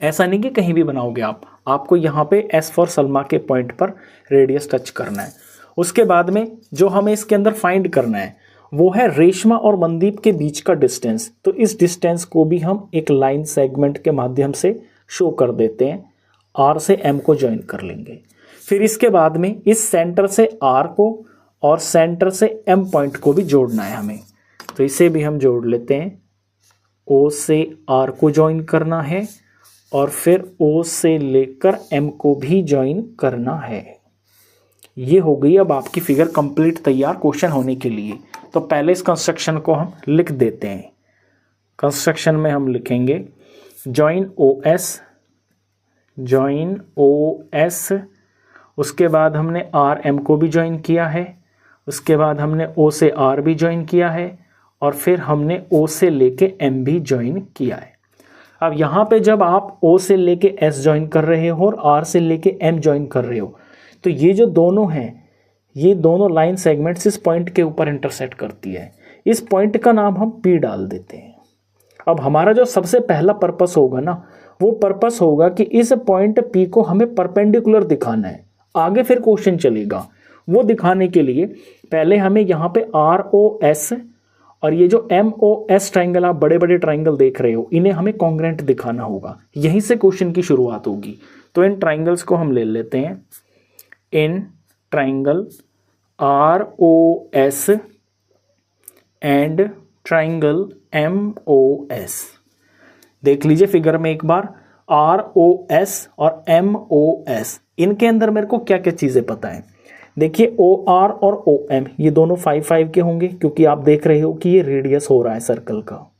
ऐसा नहीं कि कहीं भी बनाओगे आप, आपको यहाँ पे S फॉर सलमा के पॉइंट पर रेडियस टच करना है। उसके बाद में जो हमें इसके अंदर फाइंड करना है वो है रेशमा और मनदीप के बीच का डिस्टेंस। तो इस डिस्टेंस को भी हम एक लाइन सेगमेंट के माध्यम से शो कर देते हैं। R से M को ज्वाइन कर लेंगे। फिर इसके बाद में इस सेंटर से R को और सेंटर से M पॉइंट को भी जोड़ना है हमें, तो इसे भी हम जोड़ लेते हैं। O से R को ज्वाइन करना है और फिर O से लेकर M को भी ज्वाइन करना है। ये हो गई अब आपकी फिगर कंप्लीट तैयार क्वेश्चन होने के लिए। तो पहले इस कंस्ट्रक्शन को हम लिख देते हैं। कंस्ट्रक्शन में हम लिखेंगे ज्वाइन OS, उसके बाद हमने RM को भी ज्वाइन किया है, उसके बाद हमने O से R भी ज्वाइन किया है और फिर हमने O से लेके M भी ज्वाइन किया है। अब यहाँ पे जब आप O से लेके S ज्वाइन कर रहे हो और R से लेके M ज्वाइन कर रहे हो तो ये जो दोनों हैं, ये दोनों लाइन सेगमेंट्स इस पॉइंट के ऊपर इंटरसेक्ट करती है। इस पॉइंट का नाम हम P डाल देते हैं। अब हमारा जो सबसे पहला पर्पस होगा ना, वो पर्पस होगा कि इस पॉइंट P को हमें परपेंडिकुलर दिखाना है। आगे फिर क्वेश्चन चलेगा। वो दिखाने के लिए पहले हमें यहाँ पे ROS और ये जो MOS ट्राइंगल आप बड़े बड़े ट्राइंगल देख रहे हो, इन्हें हमें कॉन्ग्रेंट दिखाना होगा। यहीं से क्वेश्चन की शुरुआत होगी। तो इन ट्राइंगल्स को हम ले लेते हैं। In triangle ROS and triangle MOS, देख लीजिए फिगर में एक बार। ROS और MOS, इनके अंदर मेरे को क्या क्या चीज़ें पता है। देखिए OR और OM ये दोनों 5-5 के होंगे, क्योंकि आप देख रहे हो कि ये रेडियस हो रहा है सर्कल का।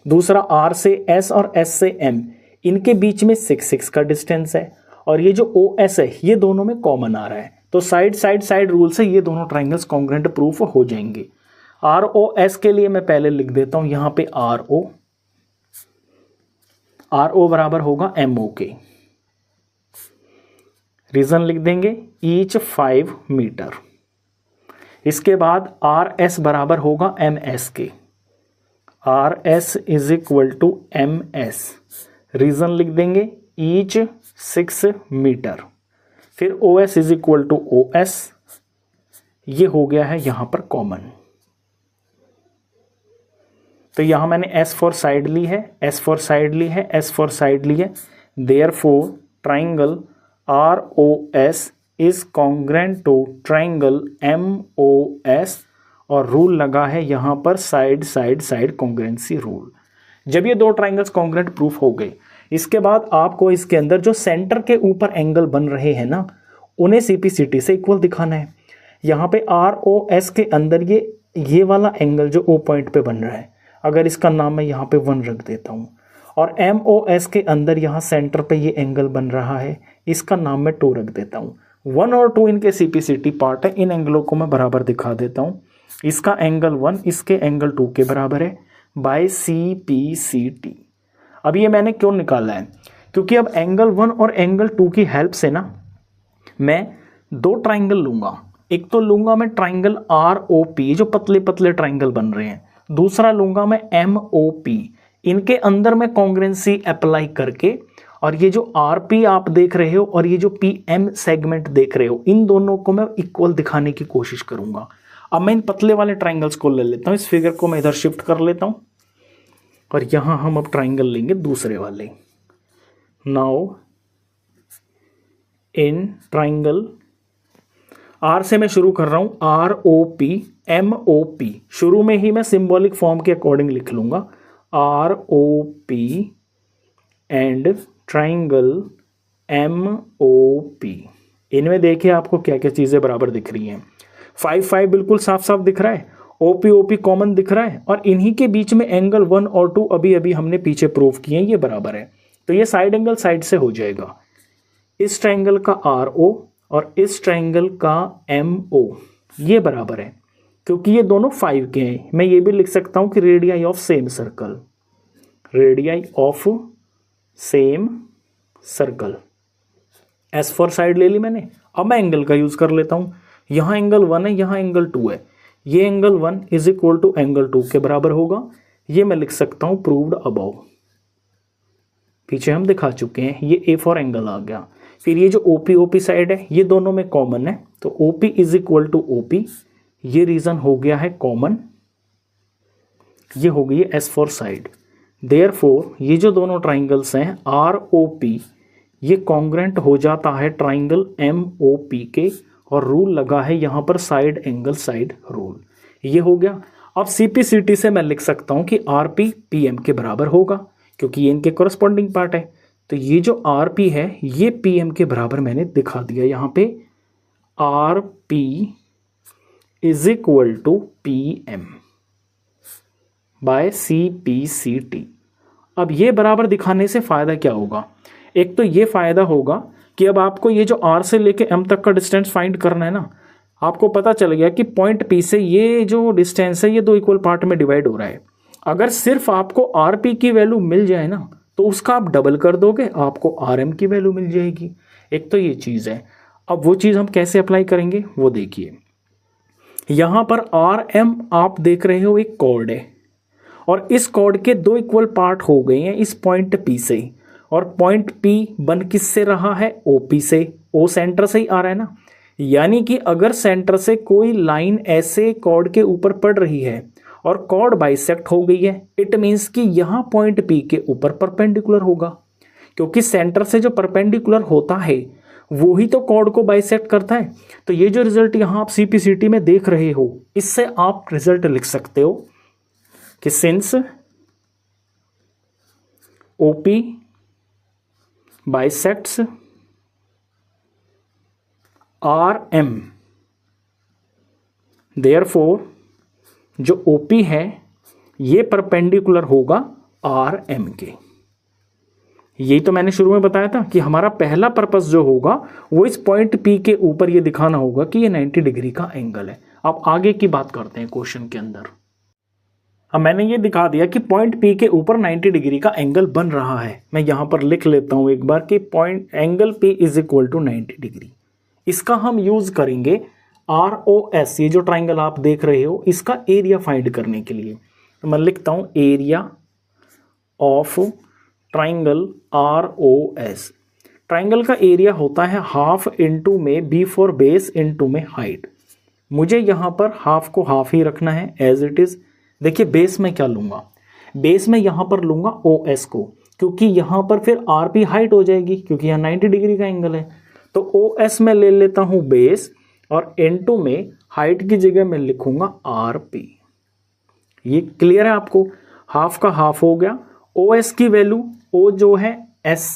दूसरा R से S और S से M, इनके बीच में 6-6 का डिस्टेंस है। और ये जो OS है ये दोनों में कॉमन आ रहा है, तो साइड रूल से ये दोनों ट्राइंगल्स कॉन्ग्रेंट प्रूफ हो जाएंगे। ROS के लिए मैं पहले लिख देता हूं यहाँ पे RO बराबर होगा MO के। रीजन लिख देंगे ईच 5 मीटर। इसके बाद आर एस बराबर होगा एम एस के, R S is equal to M S, reason लिख देंगे ईच 6 मीटर। फिर O S is equal to O S, ये हो गया है यहां पर कॉमन। तो यहां मैंने एस फॉर साइड ली है, एस फॉर साइड ली है, एस फॉर साइड ली है। Therefore triangle R O S is congruent to triangle M O S, और रूल लगा है यहां पर side side side congruency rule. जब ये दो ट्राइंगल्स कॉन्ग्रेंट प्रूफ हो गए, इसके बाद आपको इसके अंदर जो सेंटर के ऊपर एंगल बन रहे हैं ना, उन्हें सीपीसीटी से इक्वल दिखाना है। यहाँ पे आर ओ एस के अंदर ये वाला एंगल जो ओ पॉइंट पे बन रहा है, अगर इसका नाम मैं यहाँ पे 1 रख देता हूँ, और एम ओ एस के अंदर यहाँ सेंटर पे ये एंगल बन रहा है, इसका नाम मैं 2 रख देता हूँ। 1 और 2 इनके सीपीसीटी पार्ट है, इन एंगलों को मैं बराबर दिखा देता हूँ। इसका एंगल 1 इसके एंगल 2 के बराबर है बाय सीपीसीटी। अब ये मैंने क्यों निकाला है, क्योंकि अब एंगल 1 और एंगल 2 की हेल्प से ना मैं 2 ट्राइंगल लूंगा। एक तो लूंगा मैं ट्राइंगल आर ओ पी, जो पतले पतले ट्राइंगल बन रहे हैं, दूसरा लूंगा मैं एम ओ पी। इनके अंदर मैं कॉन्ग्रेंसी अप्लाई करके, और ये जो आर पी आप देख रहे हो और ये जो पी एम सेगमेंट देख रहे हो, इन दोनों को मैं इक्वल दिखाने की कोशिश करूंगा। अब मैं इन पतले वाले ट्राइंगल्स को ले लेता हूँ, इस फिगर को मैं इधर शिफ्ट कर लेता हूँ, और यहां हम अब ट्राइंगल लेंगे दूसरे वाले। नाउ इन ट्राइंगल आर से मैं शुरू कर रहा हूं, R O P M O P, शुरू में ही मैं सिंबॉलिक फॉर्म के अकॉर्डिंग लिख लूंगा, R O P and triangle M O P. इनमें देखिए आपको क्या क्या चीजें बराबर दिख रही हैं। 5 बिल्कुल साफ साफ दिख रहा है, ओपी कॉमन दिख रहा है, और इन्हीं के बीच में एंगल 1 और 2 अभी अभी हमने पीछे प्रूव किए हैं, ये बराबर है। तो ये साइड एंगल साइड से हो जाएगा। इस ट्राइंगल का आर ओ और इस ट्राइंगल का एम ओ ये बराबर है, क्योंकि ये दोनों 5 के हैं। मैं ये भी लिख सकता हूं कि radii of same circle, radii of same circle. S for side ले ली मैंने। अब मैं एंगल का यूज कर लेता हूं। यहां एंगल 1 है, यहां एंगल 2 है। ये angle 1 is equal to angle 2 के बराबर होगा। ये मैं लिख सकता हूं प्रूव्ड अबव, पीछे हम दिखा चुके हैं। ये ए फॉर एंगल आ गया। फिर ये जो ओपी साइड है, ये दोनों में कॉमन है, तो OP is equal to OP, ये रीजन हो गया है कॉमन। ये हो गई है एस फॉर साइड। देयरफॉर ये जो दोनों ट्राइंगल्स हैं आर ओ पी, ये कॉन्ग्रेंट हो जाता है ट्राइंगल एम ओ पी के, और रूल लगा है यहां पर साइड एंगल साइड रूल। ये हो गया। अब सीपीसीटी से मैं लिख सकता हूं कि आर पी पी एम के बराबर होगा, क्योंकि ये इनके कोरस्पॉन्डिंग पार्ट है। तो ये जो आर पी है ये पी एम के बराबर मैंने दिखा दिया यहां पे, R P is equal to P M by C P C T. अब ये बराबर दिखाने से फायदा क्या होगा? एक तो ये फायदा होगा कि अब आपको ये जो आर से लेके एम तक का डिस्टेंस फाइंड करना है ना, आपको पता चल गया कि पॉइंट पी से ये जो डिस्टेंस है ये 2 इक्वल पार्ट में डिवाइड हो रहा है। अगर सिर्फ आपको आर पी की वैल्यू मिल जाए ना, तो उसका आप डबल कर दोगे, आपको आर एम की वैल्यू मिल जाएगी। एक तो ये चीज़ है। अब वो चीज़ हम कैसे अप्लाई करेंगे वो देखिए। यहां पर आर एम आप देख रहे हो एक कॉर्ड है, और इस कॉर्ड के 2 इक्वल पार्ट हो गए हैं इस पॉइंट पी से, और पॉइंट पी बन किससे रहा है? ओपी से। ओ सेंटर से ही आ रहा है ना, यानी कि अगर सेंटर से कोई लाइन ऐसे कॉर्ड के ऊपर पड़ रही है और कॉर्ड बाइसेक्ट हो गई है, इट मीन्स कि यहां पॉइंट पी के ऊपर परपेंडिकुलर होगा, क्योंकि सेंटर से जो परपेंडिकुलर होता है वो ही तो कॉर्ड को बाइसेक्ट करता है। तो ये जो रिजल्ट यहां आप सीपीसीटी में देख रहे हो, इससे आप रिजल्ट लिख सकते हो कि since OP bisects R M, therefore जो ओपी है ये परपेंडिकुलर होगा आर एम के। यही तो मैंने शुरू में बताया था कि हमारा पहला पर्पस जो होगा वो इस पॉइंट पी के ऊपर ये दिखाना होगा कि ये 90 डिग्री का एंगल है। अब आगे की बात करते हैं क्वेश्चन के अंदर। अब मैंने ये दिखा दिया कि पॉइंट पी के ऊपर 90 डिग्री का एंगल बन रहा है। मैं यहाँ पर लिख लेता हूँ एक बार कि point angle P is equal to 90 degree. इसका हम यूज करेंगे ROS, ये जो ट्राइंगल आप देख रहे हो इसका एरिया फाइंड करने के लिए। तो मैं लिखता हूँ area of triangle ROS। Triangle का एरिया होता है हाफ इंटू में बी फॉर बेस इंटू में हाइट। मुझे यहाँ पर हाफ को हाफ ही रखना है एज इट इज। देखिए बेस में क्या लूँगा, बेस में यहाँ पर लूँगा OS को, क्योंकि यहाँ पर फिर RP हाइट हो जाएगी क्योंकि यहाँ 90 डिग्री का एंगल है। तो OS में ले लेता हूँ बेस और इंटू में हाइट की जगह मैं लिखूँगा RP। ये क्लियर है आपको? हाफ का हाफ हो गया। OS की वैल्यू, O जो है S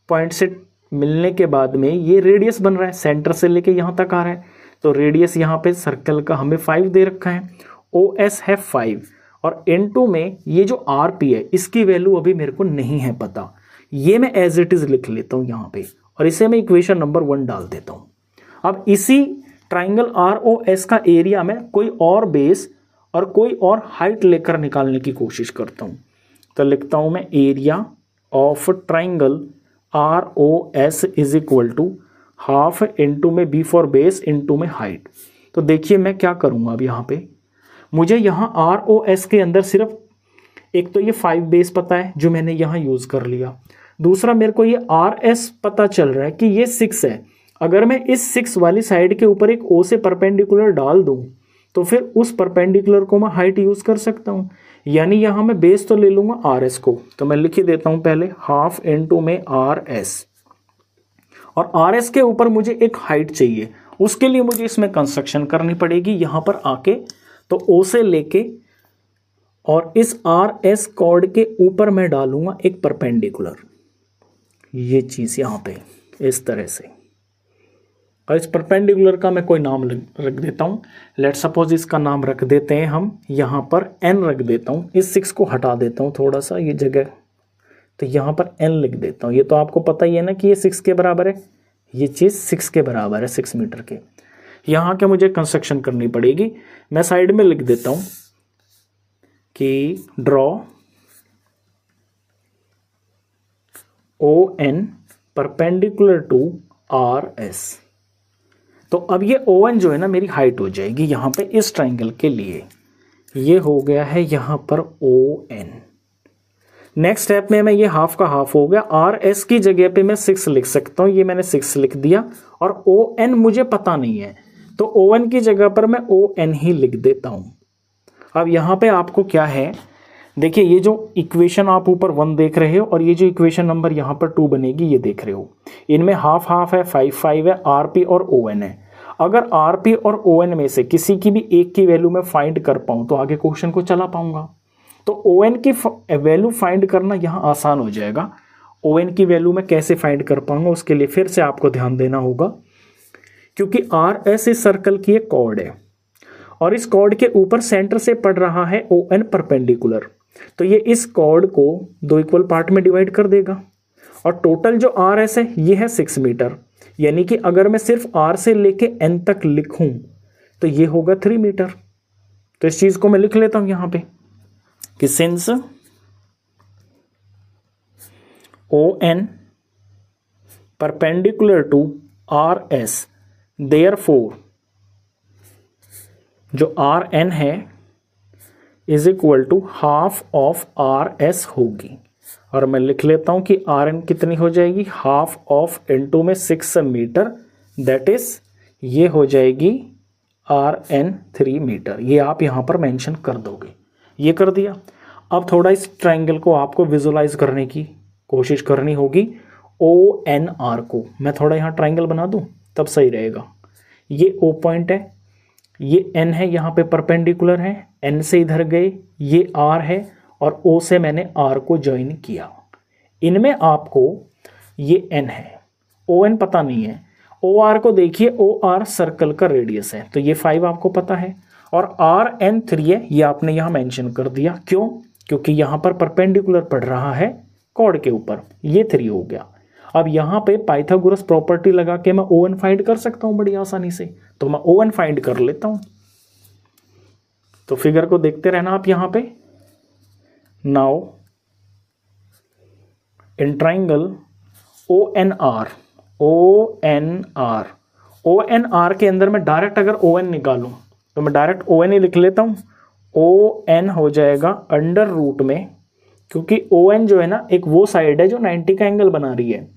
पॉइंट से मिलने के बाद में ये रेडियस बन रहा है, सेंटर से लेके यहाँ तक आ रहा है, तो रेडियस यहाँ पे सर्कल का हमें 5 दे रखा है। OS है 5 और इनटू में ये जो RP है इसकी वैल्यू अभी मेरे को नहीं है पता, ये मैं एज इट इज लिख लेता हूँ यहाँ पे और इसे मैं इक्वेशन नंबर 1 डाल देता हूँ। अब इसी ट्राइंगल ROS का एरिया में कोई और बेस और कोई और हाइट लेकर निकालने की कोशिश करता हूँ। तो लिखता हूँ मैं area of triangle ROS is equal to half into में बी फॉर बेस इंटू में हाइट। तो देखिए मैं क्या करूँगा अब यहाँ पे, मुझे यहाँ ROS के अंदर सिर्फ एक तो ये 5 बेस पता है जो मैंने यहाँ यूज़ कर लिया, दूसरा मेरे को ये RS पता चल रहा है कि ये 6 है। अगर मैं इस 6 वाली साइड के ऊपर एक O से परपेंडिकुलर डाल दूँ तो फिर उस परपेंडिकुलर को मैं हाइट यूज़ कर सकता हूँ, यानी यहाँ मैं बेस तो ले लूँगा RS को। तो मैं लिख ही देता हूँ पहले हाफ इंटू में RS, और RS के ऊपर मुझे एक हाइट चाहिए, उसके लिए मुझे इसमें कंस्ट्रक्शन करनी पड़ेगी यहाँ पर आके। तो O से लेके और इस RS कॉर्ड के ऊपर मैं डालूंगा एक परपेंडिकुलर, ये चीज़ यहाँ पे इस तरह से, और इस परपेंडिकुलर का मैं कोई नाम रख देता हूँ। लेट सपोज इसका नाम रख देते हैं हम यहाँ पर N रख देता हूँ। इस 6 को हटा देता हूँ थोड़ा सा ये जगह, तो यहाँ पर N लिख देता हूँ। ये तो आपको पता ही है ना कि ये 6 के बराबर है, ये चीज़ 6 के बराबर है, 6 मीटर के। यहाँ के मुझे कंस्ट्रक्शन करनी पड़ेगी। मैं साइड में लिख देता हूँ कि draw ON perpendicular to RS। तो अब ये ON जो है ना मेरी हाइट हो जाएगी यहाँ पे इस ट्राइंगल के लिए। ये हो गया है यहाँ पर ON। नेक्स्ट स्टेप में मैं ये हाफ का हाफ हो गया, RS की जगह पे मैं 6 लिख सकता हूँ, ये मैंने 6 लिख दिया। और ON मुझे पता नहीं है तो ON की जगह पर मैं ON ही लिख देता हूँ। अब यहाँ पे आपको क्या है, देखिए ये जो इक्वेशन आप ऊपर 1 देख रहे हो और ये जो इक्वेशन नंबर यहाँ पर 2 बनेगी ये देख रहे हो, इनमें हाफ हाफ है, 5 है, RP और ON है। अगर RP और ON में से किसी की भी एक की वैल्यू मैं फाइंड कर पाऊँ तो आगे क्वेश्चन को चला पाऊंगा। तो ON की वैल्यू फाइंड करना यहाँ आसान हो जाएगा। ON की वैल्यू मैं कैसे फाइंड कर पाऊंगा उसके लिए फिर से आपको ध्यान देना होगा, क्योंकि RS इस सर्कल की एक कॉर्ड है और इस कॉर्ड के ऊपर सेंटर से पड़ रहा है ON परपेंडिकुलर, तो ये इस कॉर्ड को 2 इक्वल पार्ट में डिवाइड कर देगा। और टोटल जो RS है ये है 6 मीटर, यानी कि अगर मैं सिर्फ R से लेके N तक लिखूं तो ये होगा 3 मीटर। तो इस चीज को मैं लिख लेता हूं यहां पे कि since ON perpendicular to RS therefore जो RN है is equal to half of RS होगी। और मैं लिख लेता हूं कि RN कितनी हो जाएगी, हाफ ऑफ इंटू में 6 मीटर, दैट इज ये हो जाएगी RN 3 मीटर। ये आप यहां पर मेंशन कर दोगे। ये कर दिया। अब थोड़ा इस ट्राइंगल को आपको विजुलाइज करने की कोशिश करनी होगी। ONR को मैं थोड़ा यहाँ ट्राइंगल बना दूं तब सही रहेगा। ये O पॉइंट है, ये N है, यहाँ पे परपेंडिकुलर है, N से इधर गए, ये R है और O से मैंने R को ज्वाइन किया। इनमें आपको ये N है, ON पता नहीं है। OR को देखिए, OR सर्कल का रेडियस है, तो ये 5 आपको पता है और RN 3 है, ये आपने यहाँ मेंशन कर दिया। क्यों? क्योंकि यहाँ पर परपेंडिकुलर पड़ रहा है कॉर्ड के ऊपर, ये 3 हो गया। अब यहाँ पे पाइथागोरस प्रॉपर्टी लगा के मैं ON फाइंड कर सकता हूँ बड़ी आसानी से, तो मैं ON फाइंड कर लेता हूँ। तो फिगर को देखते रहना आप यहाँ पे। Now in triangle ONR, ONR के अंदर मैं डायरेक्ट अगर ON निकालूं तो मैं डायरेक्ट ON ही लिख लेता हूं। ON हो जाएगा अंडर रूट में, क्योंकि ON जो है ना एक वो साइड है जो 90 का एंगल बना रही है,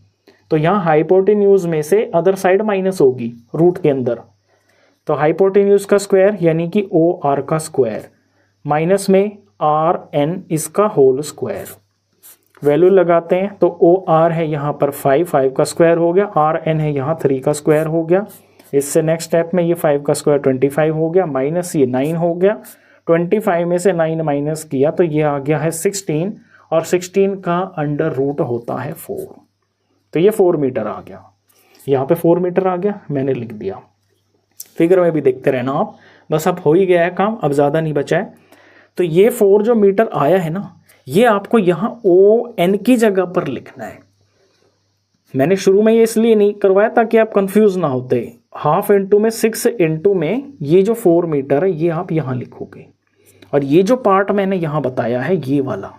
तो यहाँ हाइपोटेन्यूज में से अदर साइड माइनस होगी रूट के अंदर, तो हाइपोटेन्यूज का स्क्वायर यानी कि OR का स्क्वायर माइनस में RN इसका होल स्क्वायर। वैल्यू लगाते हैं तो OR है यहाँ पर 5 का स्क्वायर हो गया, RN है यहाँ 3 का स्क्वायर हो गया। इससे नेक्स्ट स्टेप में ये 5 का स्क्वायर 25 हो गया, माइनस ये 9 हो गया। 25 में से 9 माइनस किया तो ये आ गया है 16, और 16 का अंडर रूट होता है 4, तो ये 4 मीटर आ गया। यहाँ पे 4 मीटर आ गया, मैंने लिख दिया। फिगर में भी देखते रहना आप, बस अब हो ही गया है काम, अब ज़्यादा नहीं बचा है। तो ये 4 जो मीटर आया है ना, ये आपको यहाँ ON की जगह पर लिखना है। मैंने शुरू में ये इसलिए नहीं करवाया ताकि आप कंफ्यूज ना होते। हाफ इंटू में 6 इंटू में ये जो 4 मीटर है ये आप यहाँ लिखोगे, और ये जो पार्ट मैंने यहाँ बताया है ये वाला,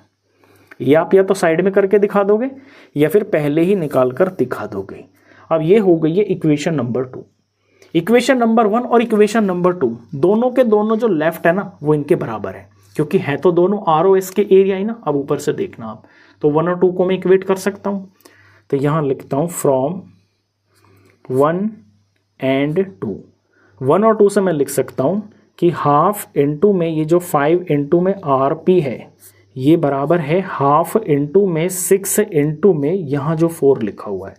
ये आप या तो साइड में करके दिखा दोगे या फिर पहले ही निकाल कर दिखा दोगे। अब ये हो गई है इक्वेशन नंबर 2। इक्वेशन नंबर 1 और इक्वेशन नंबर 2 दोनों के दोनों जो लेफ्ट है ना वो इनके बराबर है, क्योंकि है तो दोनों ROS के एरिया ही ना। अब ऊपर से देखना आप, तो 1 और 2 को मैं इक्वेट कर सकता हूँ, तो यहाँ लिखता हूँ फ्रॉम 1 एंड 2। 1 और 2 से मैं लिख सकता हूँ कि हाफ इंटू में ये जो 5 इंटू में RP है ये बराबर है हाफ इंटू में 6 इंटू में यहाँ जो 4 लिखा हुआ है,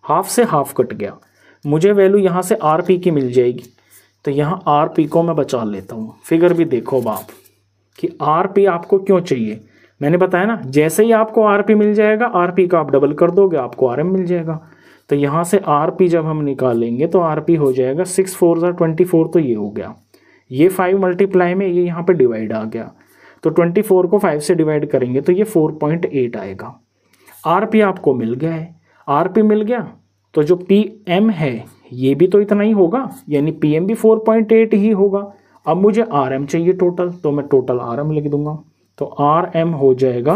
हाफ से हाफ कट गया, मुझे वैल्यू यहाँ से RP की मिल जाएगी, तो यहाँ RP को मैं बचा लेता हूँ। फिगर भी देखो आप कि RP आपको क्यों चाहिए, मैंने बताया ना जैसे ही आपको RP मिल जाएगा RP का आप डबल कर दोगे आपको RM मिल जाएगा। तो यहाँ से RP जब हम निकालेंगे तो RP हो जाएगा 6 4 24, तो ये हो गया, ये 5 मल्टीप्लाई में ये यहाँ पे डिवाइड आ गया, तो 24 को 5 से डिवाइड करेंगे तो ये 4.8 आएगा। RP आपको मिल गया है, RP मिल गया तो जो PM है ये भी तो इतना ही होगा, यानी PM भी 4.8 ही होगा। अब मुझे RM चाहिए टोटल, तो मैं टोटल RM लिख दूंगा, तो RM हो जाएगा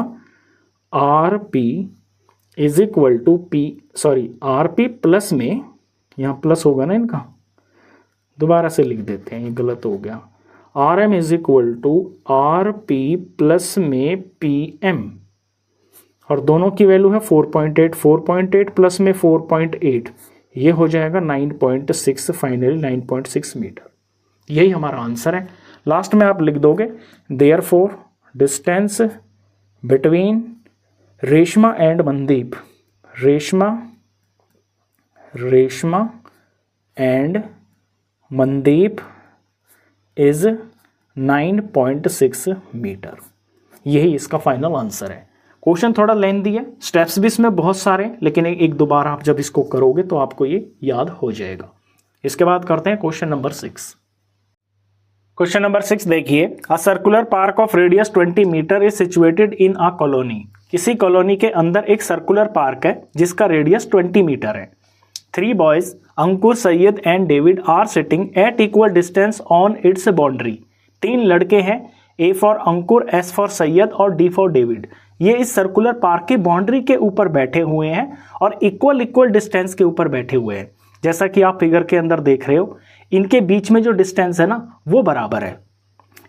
RP is equal to RP plus में, यहाँ प्लस होगा ना इनका, दोबारा से लिख देते हैं ये गलत हो गया, RM is equal to RP plus में PM, और दोनों की वैल्यू है 4.8, 4.8 प्लस में 4.8, ये हो जाएगा 9.6, फाइनली 9.6 मीटर। यही हमारा आंसर है। लास्ट में आप लिख दोगे therefore distance between Reshma and Mandeep, Reshma and Mandeep is 9.6 metre. यही इसका फाइनल आंसर है। क्वेश्चन थोड़ा लेंथी है, स्टेप्स भी इसमें बहुत सारे हैं, लेकिन एक दो बार आप जब इसको करोगे तो आपको ये याद हो जाएगा। इसके बाद करते हैं क्वेश्चन नंबर 6। क्वेश्चन नंबर 6 देखिए, a circular park of radius 20 metre is situated in a colony. किसी कॉलोनी के अंदर एक सर्कुलर पार्क है जिसका रेडियस 20 मीटर है। 3 boys Ankur, Syed and David are sitting at equal distance on its boundary. 3 लड़के हैं, A for Ankur, S for Syed और D फॉर डेविड। ये इस सर्कुलर पार्क की बाउंड्री के ऊपर बैठे हुए हैं और इक्वल डिस्टेंस के ऊपर बैठे हुए हैं। जैसा कि आप फिगर के अंदर देख रहे हो, इनके बीच में जो डिस्टेंस है ना वो बराबर है।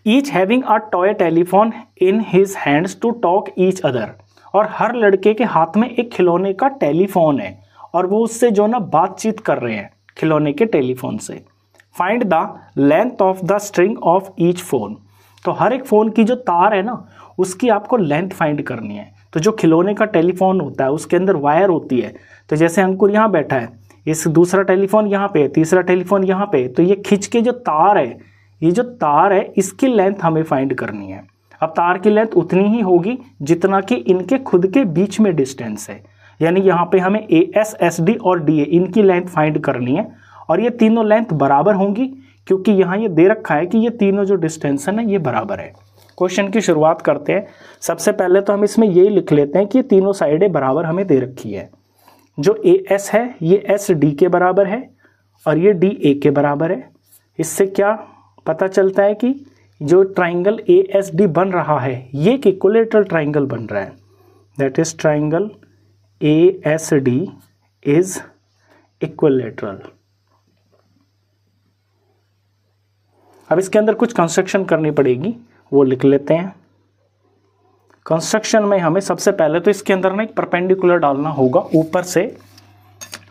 Each having a toy telephone in his hands to talk each other. और हर लड़के के हाथ में एक खिलौने का टेलीफोन है और वो उससे जो ना बातचीत कर रहे हैं खिलौने के टेलीफोन से। Find the length of the string of each phone. तो हर एक फ़ोन की जो तार है ना उसकी आपको लेंथ फाइंड करनी है। तो जो खिलौने का टेलीफोन होता है उसके अंदर वायर होती है, तो जैसे अंकुर यहाँ बैठा है, इस दूसरा टेलीफोन यहाँ पे, तीसरा टेलीफोन यहाँ पे, तो ये खींच के जो तार है, ये जो तार है इसकी लेंथ हमें फाइंड करनी है। अब तार की लेंथ उतनी ही होगी जितना कि इनके खुद के बीच में डिस्टेंस है, यानी यहाँ पे हमें AS, SD और DA इनकी लेंथ फाइंड करनी है और ये तीनों लेंथ बराबर होंगी क्योंकि यहाँ ये दे रखा है कि ये तीनों जो डिस्टेंस है ना ये बराबर है। क्वेश्चन की शुरुआत करते हैं। सबसे पहले तो हम इसमें यही लिख लेते हैं कि तीनों साइडें बराबर हमें दे रखी है। जो AS है ये SD के बराबर है और ये DA के बराबर है। इससे क्या पता चलता है कि जो ट्राइंगल ASD बन रहा है ये एक इक्विलेटरल ट्राइंगल बन रहा है, that is triangle ASD is equilateral. अब इसके अंदर कुछ कंस्ट्रक्शन करनी पड़ेगी, वो लिख लेते हैं। कंस्ट्रक्शन में हमें सबसे पहले तो इसके अंदर ना एक परपेंडिकुलर डालना होगा ऊपर से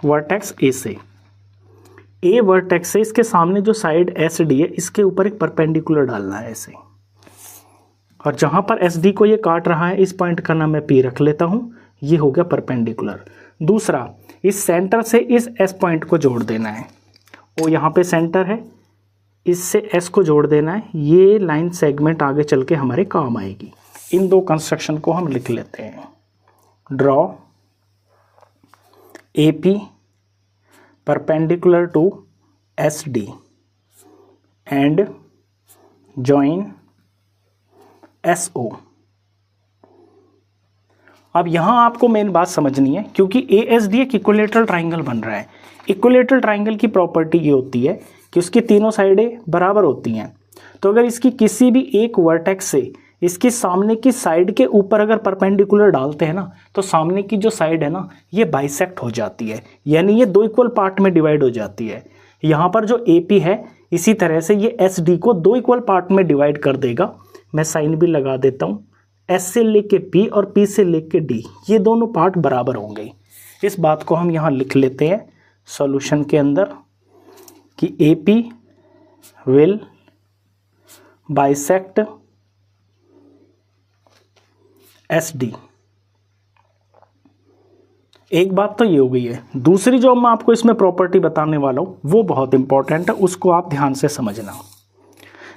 वर्टेक्स A से। A वर्टेक्स से इसके सामने जो साइड SD है इसके ऊपर एक परपेंडिकुलर डालना है ऐसे, और जहां पर SD को ये काट रहा है इस पॉइंट का नाम मैं P रख लेता हूं, ये हो गया परपेंडिकुलर। दूसरा, इस सेंटर से इस S पॉइंट को जोड़ देना है, वो यहाँ पे सेंटर है, इससे S को जोड़ देना है, ये लाइन सेगमेंट आगे चल के हमारे काम आएगी। इन दो कंस्ट्रक्शन को हम लिख लेते हैं। Draw AP perpendicular to SD and join SO। अब यहां आपको मेन बात समझनी है, क्योंकि ASD एक इक्विलेटरल ट्राइंगल बन रहा है। इक्विलेटरल ट्राइंगल की प्रॉपर्टी ये होती है कि उसकी तीनों साइडें बराबर होती हैं। तो अगर इसकी किसी भी एक वर्टेक्स से इसकी सामने की साइड के ऊपर अगर परपेंडिकुलर डालते हैं ना, तो सामने की जो साइड है ना ये बाइसेक्ट हो जाती है, यानी ये दो इक्वल पार्ट में डिवाइड हो जाती है। यहाँ पर जो AP है इसी तरह से ये SD को दो इक्वल पार्ट में डिवाइड कर देगा। मैं साइन भी लगा देता हूँ, S से लेके P और P से लेके D, ये दोनों पार्ट बराबर होंगे। इस बात को हम यहाँ लिख लेते हैं सॉल्यूशन के अंदर कि AP विल बाइसेक्ट SD। एक बात तो ये हो गई है। दूसरी जो मैं आपको इसमें प्रॉपर्टी बताने वाला हूँ वो बहुत इंपॉर्टेंट है, उसको आप ध्यान से समझना।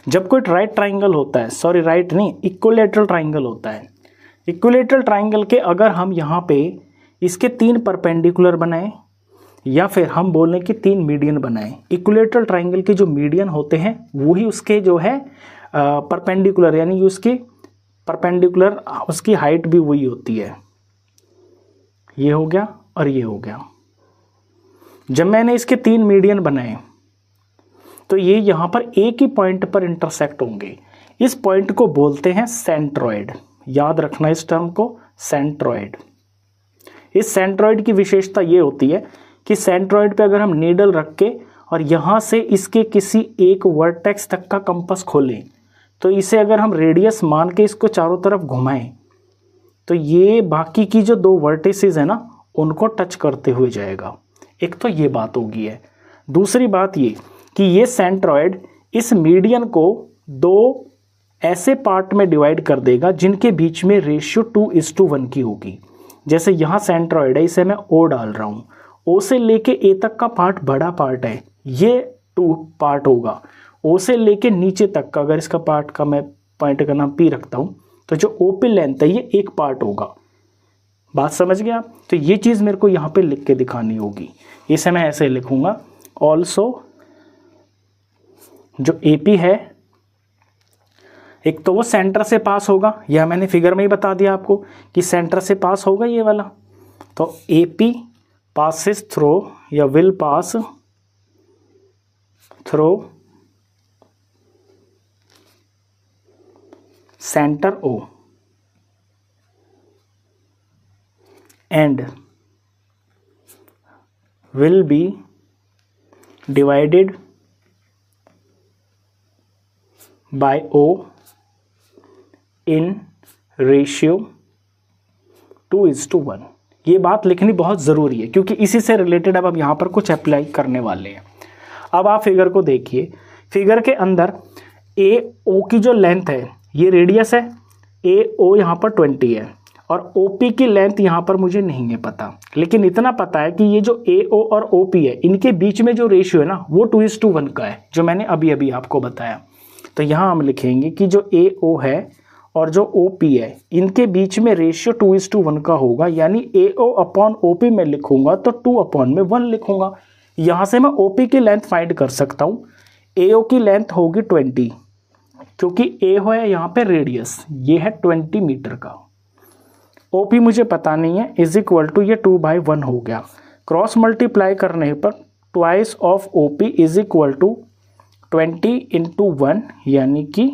जब कोई राइट ट्राइंगल होता है, सॉरी राइट नहीं, इक्विलेटरल ट्राइंगल होता है, इक्विलेटरल ट्राइंगल के अगर हम यहाँ पे इसके 3 परपेंडिकुलर बनाएं या फिर हम बोलें कि 3 मीडियन बनाएं, इक्विलेटरल ट्राइंगल के जो मीडियन होते हैं वही उसके जो है परपेंडिकुलर, यानी उसकी परपेंडिकुलर उसकी हाइट भी वही होती है। ये हो गया और ये हो गया। जब मैंने इसके 3 मीडियन बनाए तो ये यहाँ पर एक ही पॉइंट पर इंटरसेक्ट होंगे। इस पॉइंट को बोलते हैं सेंट्रॉइड। याद रखना इस टर्म को, सेंट्रॉइड। इस सेंट्रॉइड की विशेषता ये होती है कि सेंट्रॉइड पे अगर हम नीडल रख के और यहाँ से इसके किसी एक वर्टेक्स तक का कंपास खोलें, तो इसे अगर हम रेडियस मान के इसको चारों तरफ घुमाएं तो ये बाकी की जो 2 वर्टिसेस है ना उनको टच करते हुए जाएगा। एक तो ये बात होगी है। दूसरी बात ये कि ये सेंट्रॉइड इस मीडियन को 2 ऐसे पार्ट में डिवाइड कर देगा जिनके बीच में रेशियो 2:1 की होगी। जैसे यहाँ सेंट्रॉइड है, इसे मैं O डाल रहा हूँ, O से लेके A तक का पार्ट बड़ा पार्ट है, ये 2 पार्ट होगा। O से लेके नीचे तक का, अगर इसका पार्ट का मैं पॉइंट का नाम P रखता हूँ, तो जो OP लेंथ है ये एक पार्ट होगा। बात समझ गया? तो ये चीज़ मेरे को यहाँ पे लिख के दिखानी होगी। इसे मैं ऐसे लिखूँगा, ऑल्सो जो AP है एक तो वो सेंटर से पास होगा, यह मैंने फिगर में ही बता दिया आपको कि सेंटर से पास होगा ये वाला। तो AP पासिस थ्रू या will pass through center O and will be divided by O in ratio 2:1। ये बात लिखनी बहुत ज़रूरी है क्योंकि इसी से रिलेटेड अब हम यहाँ पर कुछ अप्लाई करने वाले हैं। अब आप फिगर को देखिए, फिगर के अंदर AO की जो लेंथ है ये रेडियस है, AO यहाँ पर 20 है और OP की लेंथ यहाँ पर मुझे नहीं है पता, लेकिन इतना पता है कि ये जो AO और OP है इनके बीच में जो रेशियो है ना वो 2:1 का है, जो मैंने अभी अभी आपको बताया। तो यहाँ हम लिखेंगे कि जो AO है और जो OP है इनके बीच में रेशियो 2:1 का होगा, यानी AO अपॉन OP में लिखूंगा तो 2/1 लिखूंगा। यहाँ से मैं OP की लेंथ फाइंड कर सकता हूँ। AO की लेंथ होगी 20, क्योंकि A है यहाँ पे रेडियस, ये है 20 मीटर का। OP मुझे पता नहीं है, इज इक्वल टू ये 2/1 हो गया। क्रॉस मल्टीप्लाई करने पर twice of OP is equal to 20 × 1 यानी कि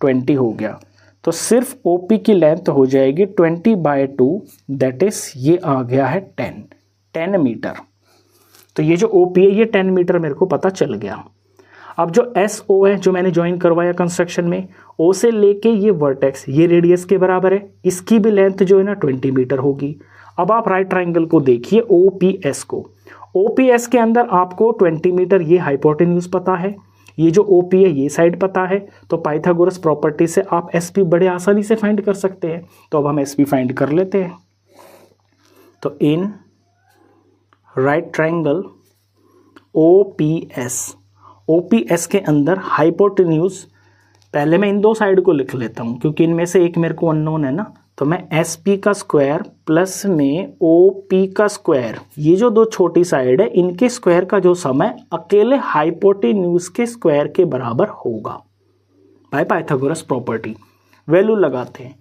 20 हो गया, तो सिर्फ OP की लेंथ हो जाएगी 20/2, दैट इज ये आ गया है 10 मीटर। तो ये जो OP है ये 10 मीटर मेरे को पता चल गया। अब जो SO है जो मैंने ज्वाइन करवाया कंस्ट्रक्शन में, O से लेके ये वर्टेक्स ये रेडियस के बराबर है, इसकी भी लेंथ जो है ना 20 मीटर होगी। अब आप राइट ट्राइंगल को देखिए OPS को, OPS के अंदर आपको 20 मीटर ये हाइपोटेन्यूज पता है, ये जो OP है ये साइड पता है, तो पाइथागोरस प्रॉपर्टी से आप SP बड़े आसानी से फाइंड कर सकते हैं। तो अब हम SP फाइंड कर लेते हैं। तो इन राइट ट्राइंगल OPS के अंदर हाइपोटेन्यूज, पहले मैं इन दो साइड को लिख लेता हूँ क्योंकि इनमें से एक मेरे को अननोन है ना, तो मैं SP का स्क्वायर प्लस में OP का स्क्वायर, ये जो दो छोटी साइड है इनके स्क्वायर का जो सम है अकेले हाइपोटेन्यूज के स्क्वायर के बराबर होगा बाय पाइथागोरस प्रॉपर्टी। वैल्यू लगाते हैं,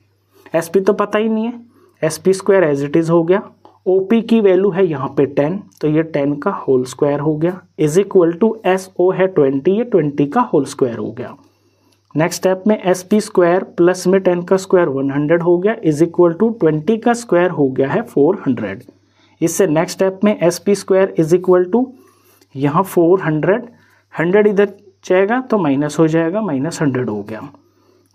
SP तो पता ही नहीं है, SP square as it is हो गया, OP की वैल्यू है यहाँ पे 10, तो ये 10 का होल स्क्वायर हो गया, इज इक्वल टू SO है 20, ये 20 का होल स्क्वायर हो गया। नेक्स्ट स्टेप में SP स्क्वायर प्लस में 10 का स्क्वायर 100 हो गया, इज इक्वल टू 20 का स्क्वायर हो गया है 400। इससे नेक्स्ट स्टेप में SP square is equal to यहाँ 400, 100 इधर जाएगा तो माइनस हो जाएगा, -100 हो गया,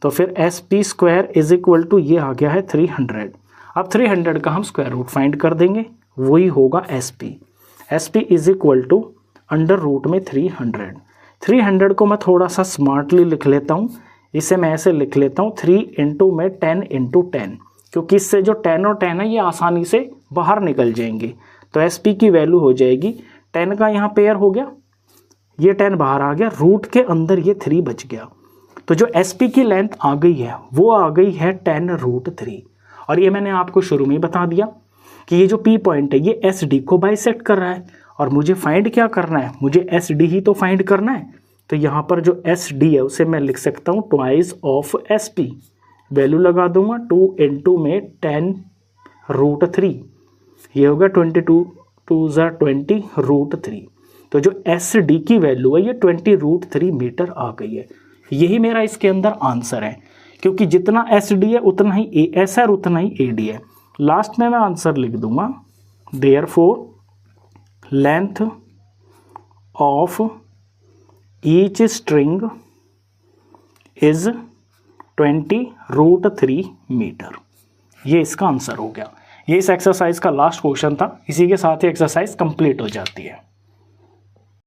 तो फिर SP square is equal to ये आ गया है 300। अब 300 का हम स्क्वायर रूट फाइंड कर देंगे, वही होगा SP is equal to under root में 300 को मैं थोड़ा सा स्मार्टली लिख लेता हूँ, इसे मैं ऐसे लिख लेता हूँ 3 इंटू में 10 इंटू 10, क्योंकि इससे जो 10 और 10 है ये आसानी से बाहर निकल जाएंगे। तो SP की वैल्यू हो जाएगी 10 का यहाँ पेयर हो गया, ये 10 बाहर आ गया, रूट के अंदर ये 3 बच गया। तो जो SP की लेंथ आ गई है वो आ गई है 10√3। और ये मैंने आपको शुरू में ही बता दिया कि ये जो P पॉइंट है ये SD को बाइसेक्ट कर रहा है, और मुझे फाइंड क्या करना है, मुझे SD ही तो फाइंड करना है। तो यहाँ पर जो SD है उसे मैं लिख सकता हूँ ट्वाइस ऑफ SP, वैल्यू लगा दूंगा 2 इंटू में 10√3, ये होगा 22 2 20√3। तो जो SD की वैल्यू है ये 20√3 मीटर आ गई है। यही मेरा इसके अंदर आंसर है, क्योंकि जितना SD है उतना ही AS है और उतना ही AD है। लास्ट में मैं आंसर लिख दूंगा, therefore length of each string is 20√3 metre. ये इसका आंसर हो गया। ये इस एक्सरसाइज का लास्ट क्वेश्चन था, इसी के साथ ही एक्सरसाइज कंप्लीट हो जाती है।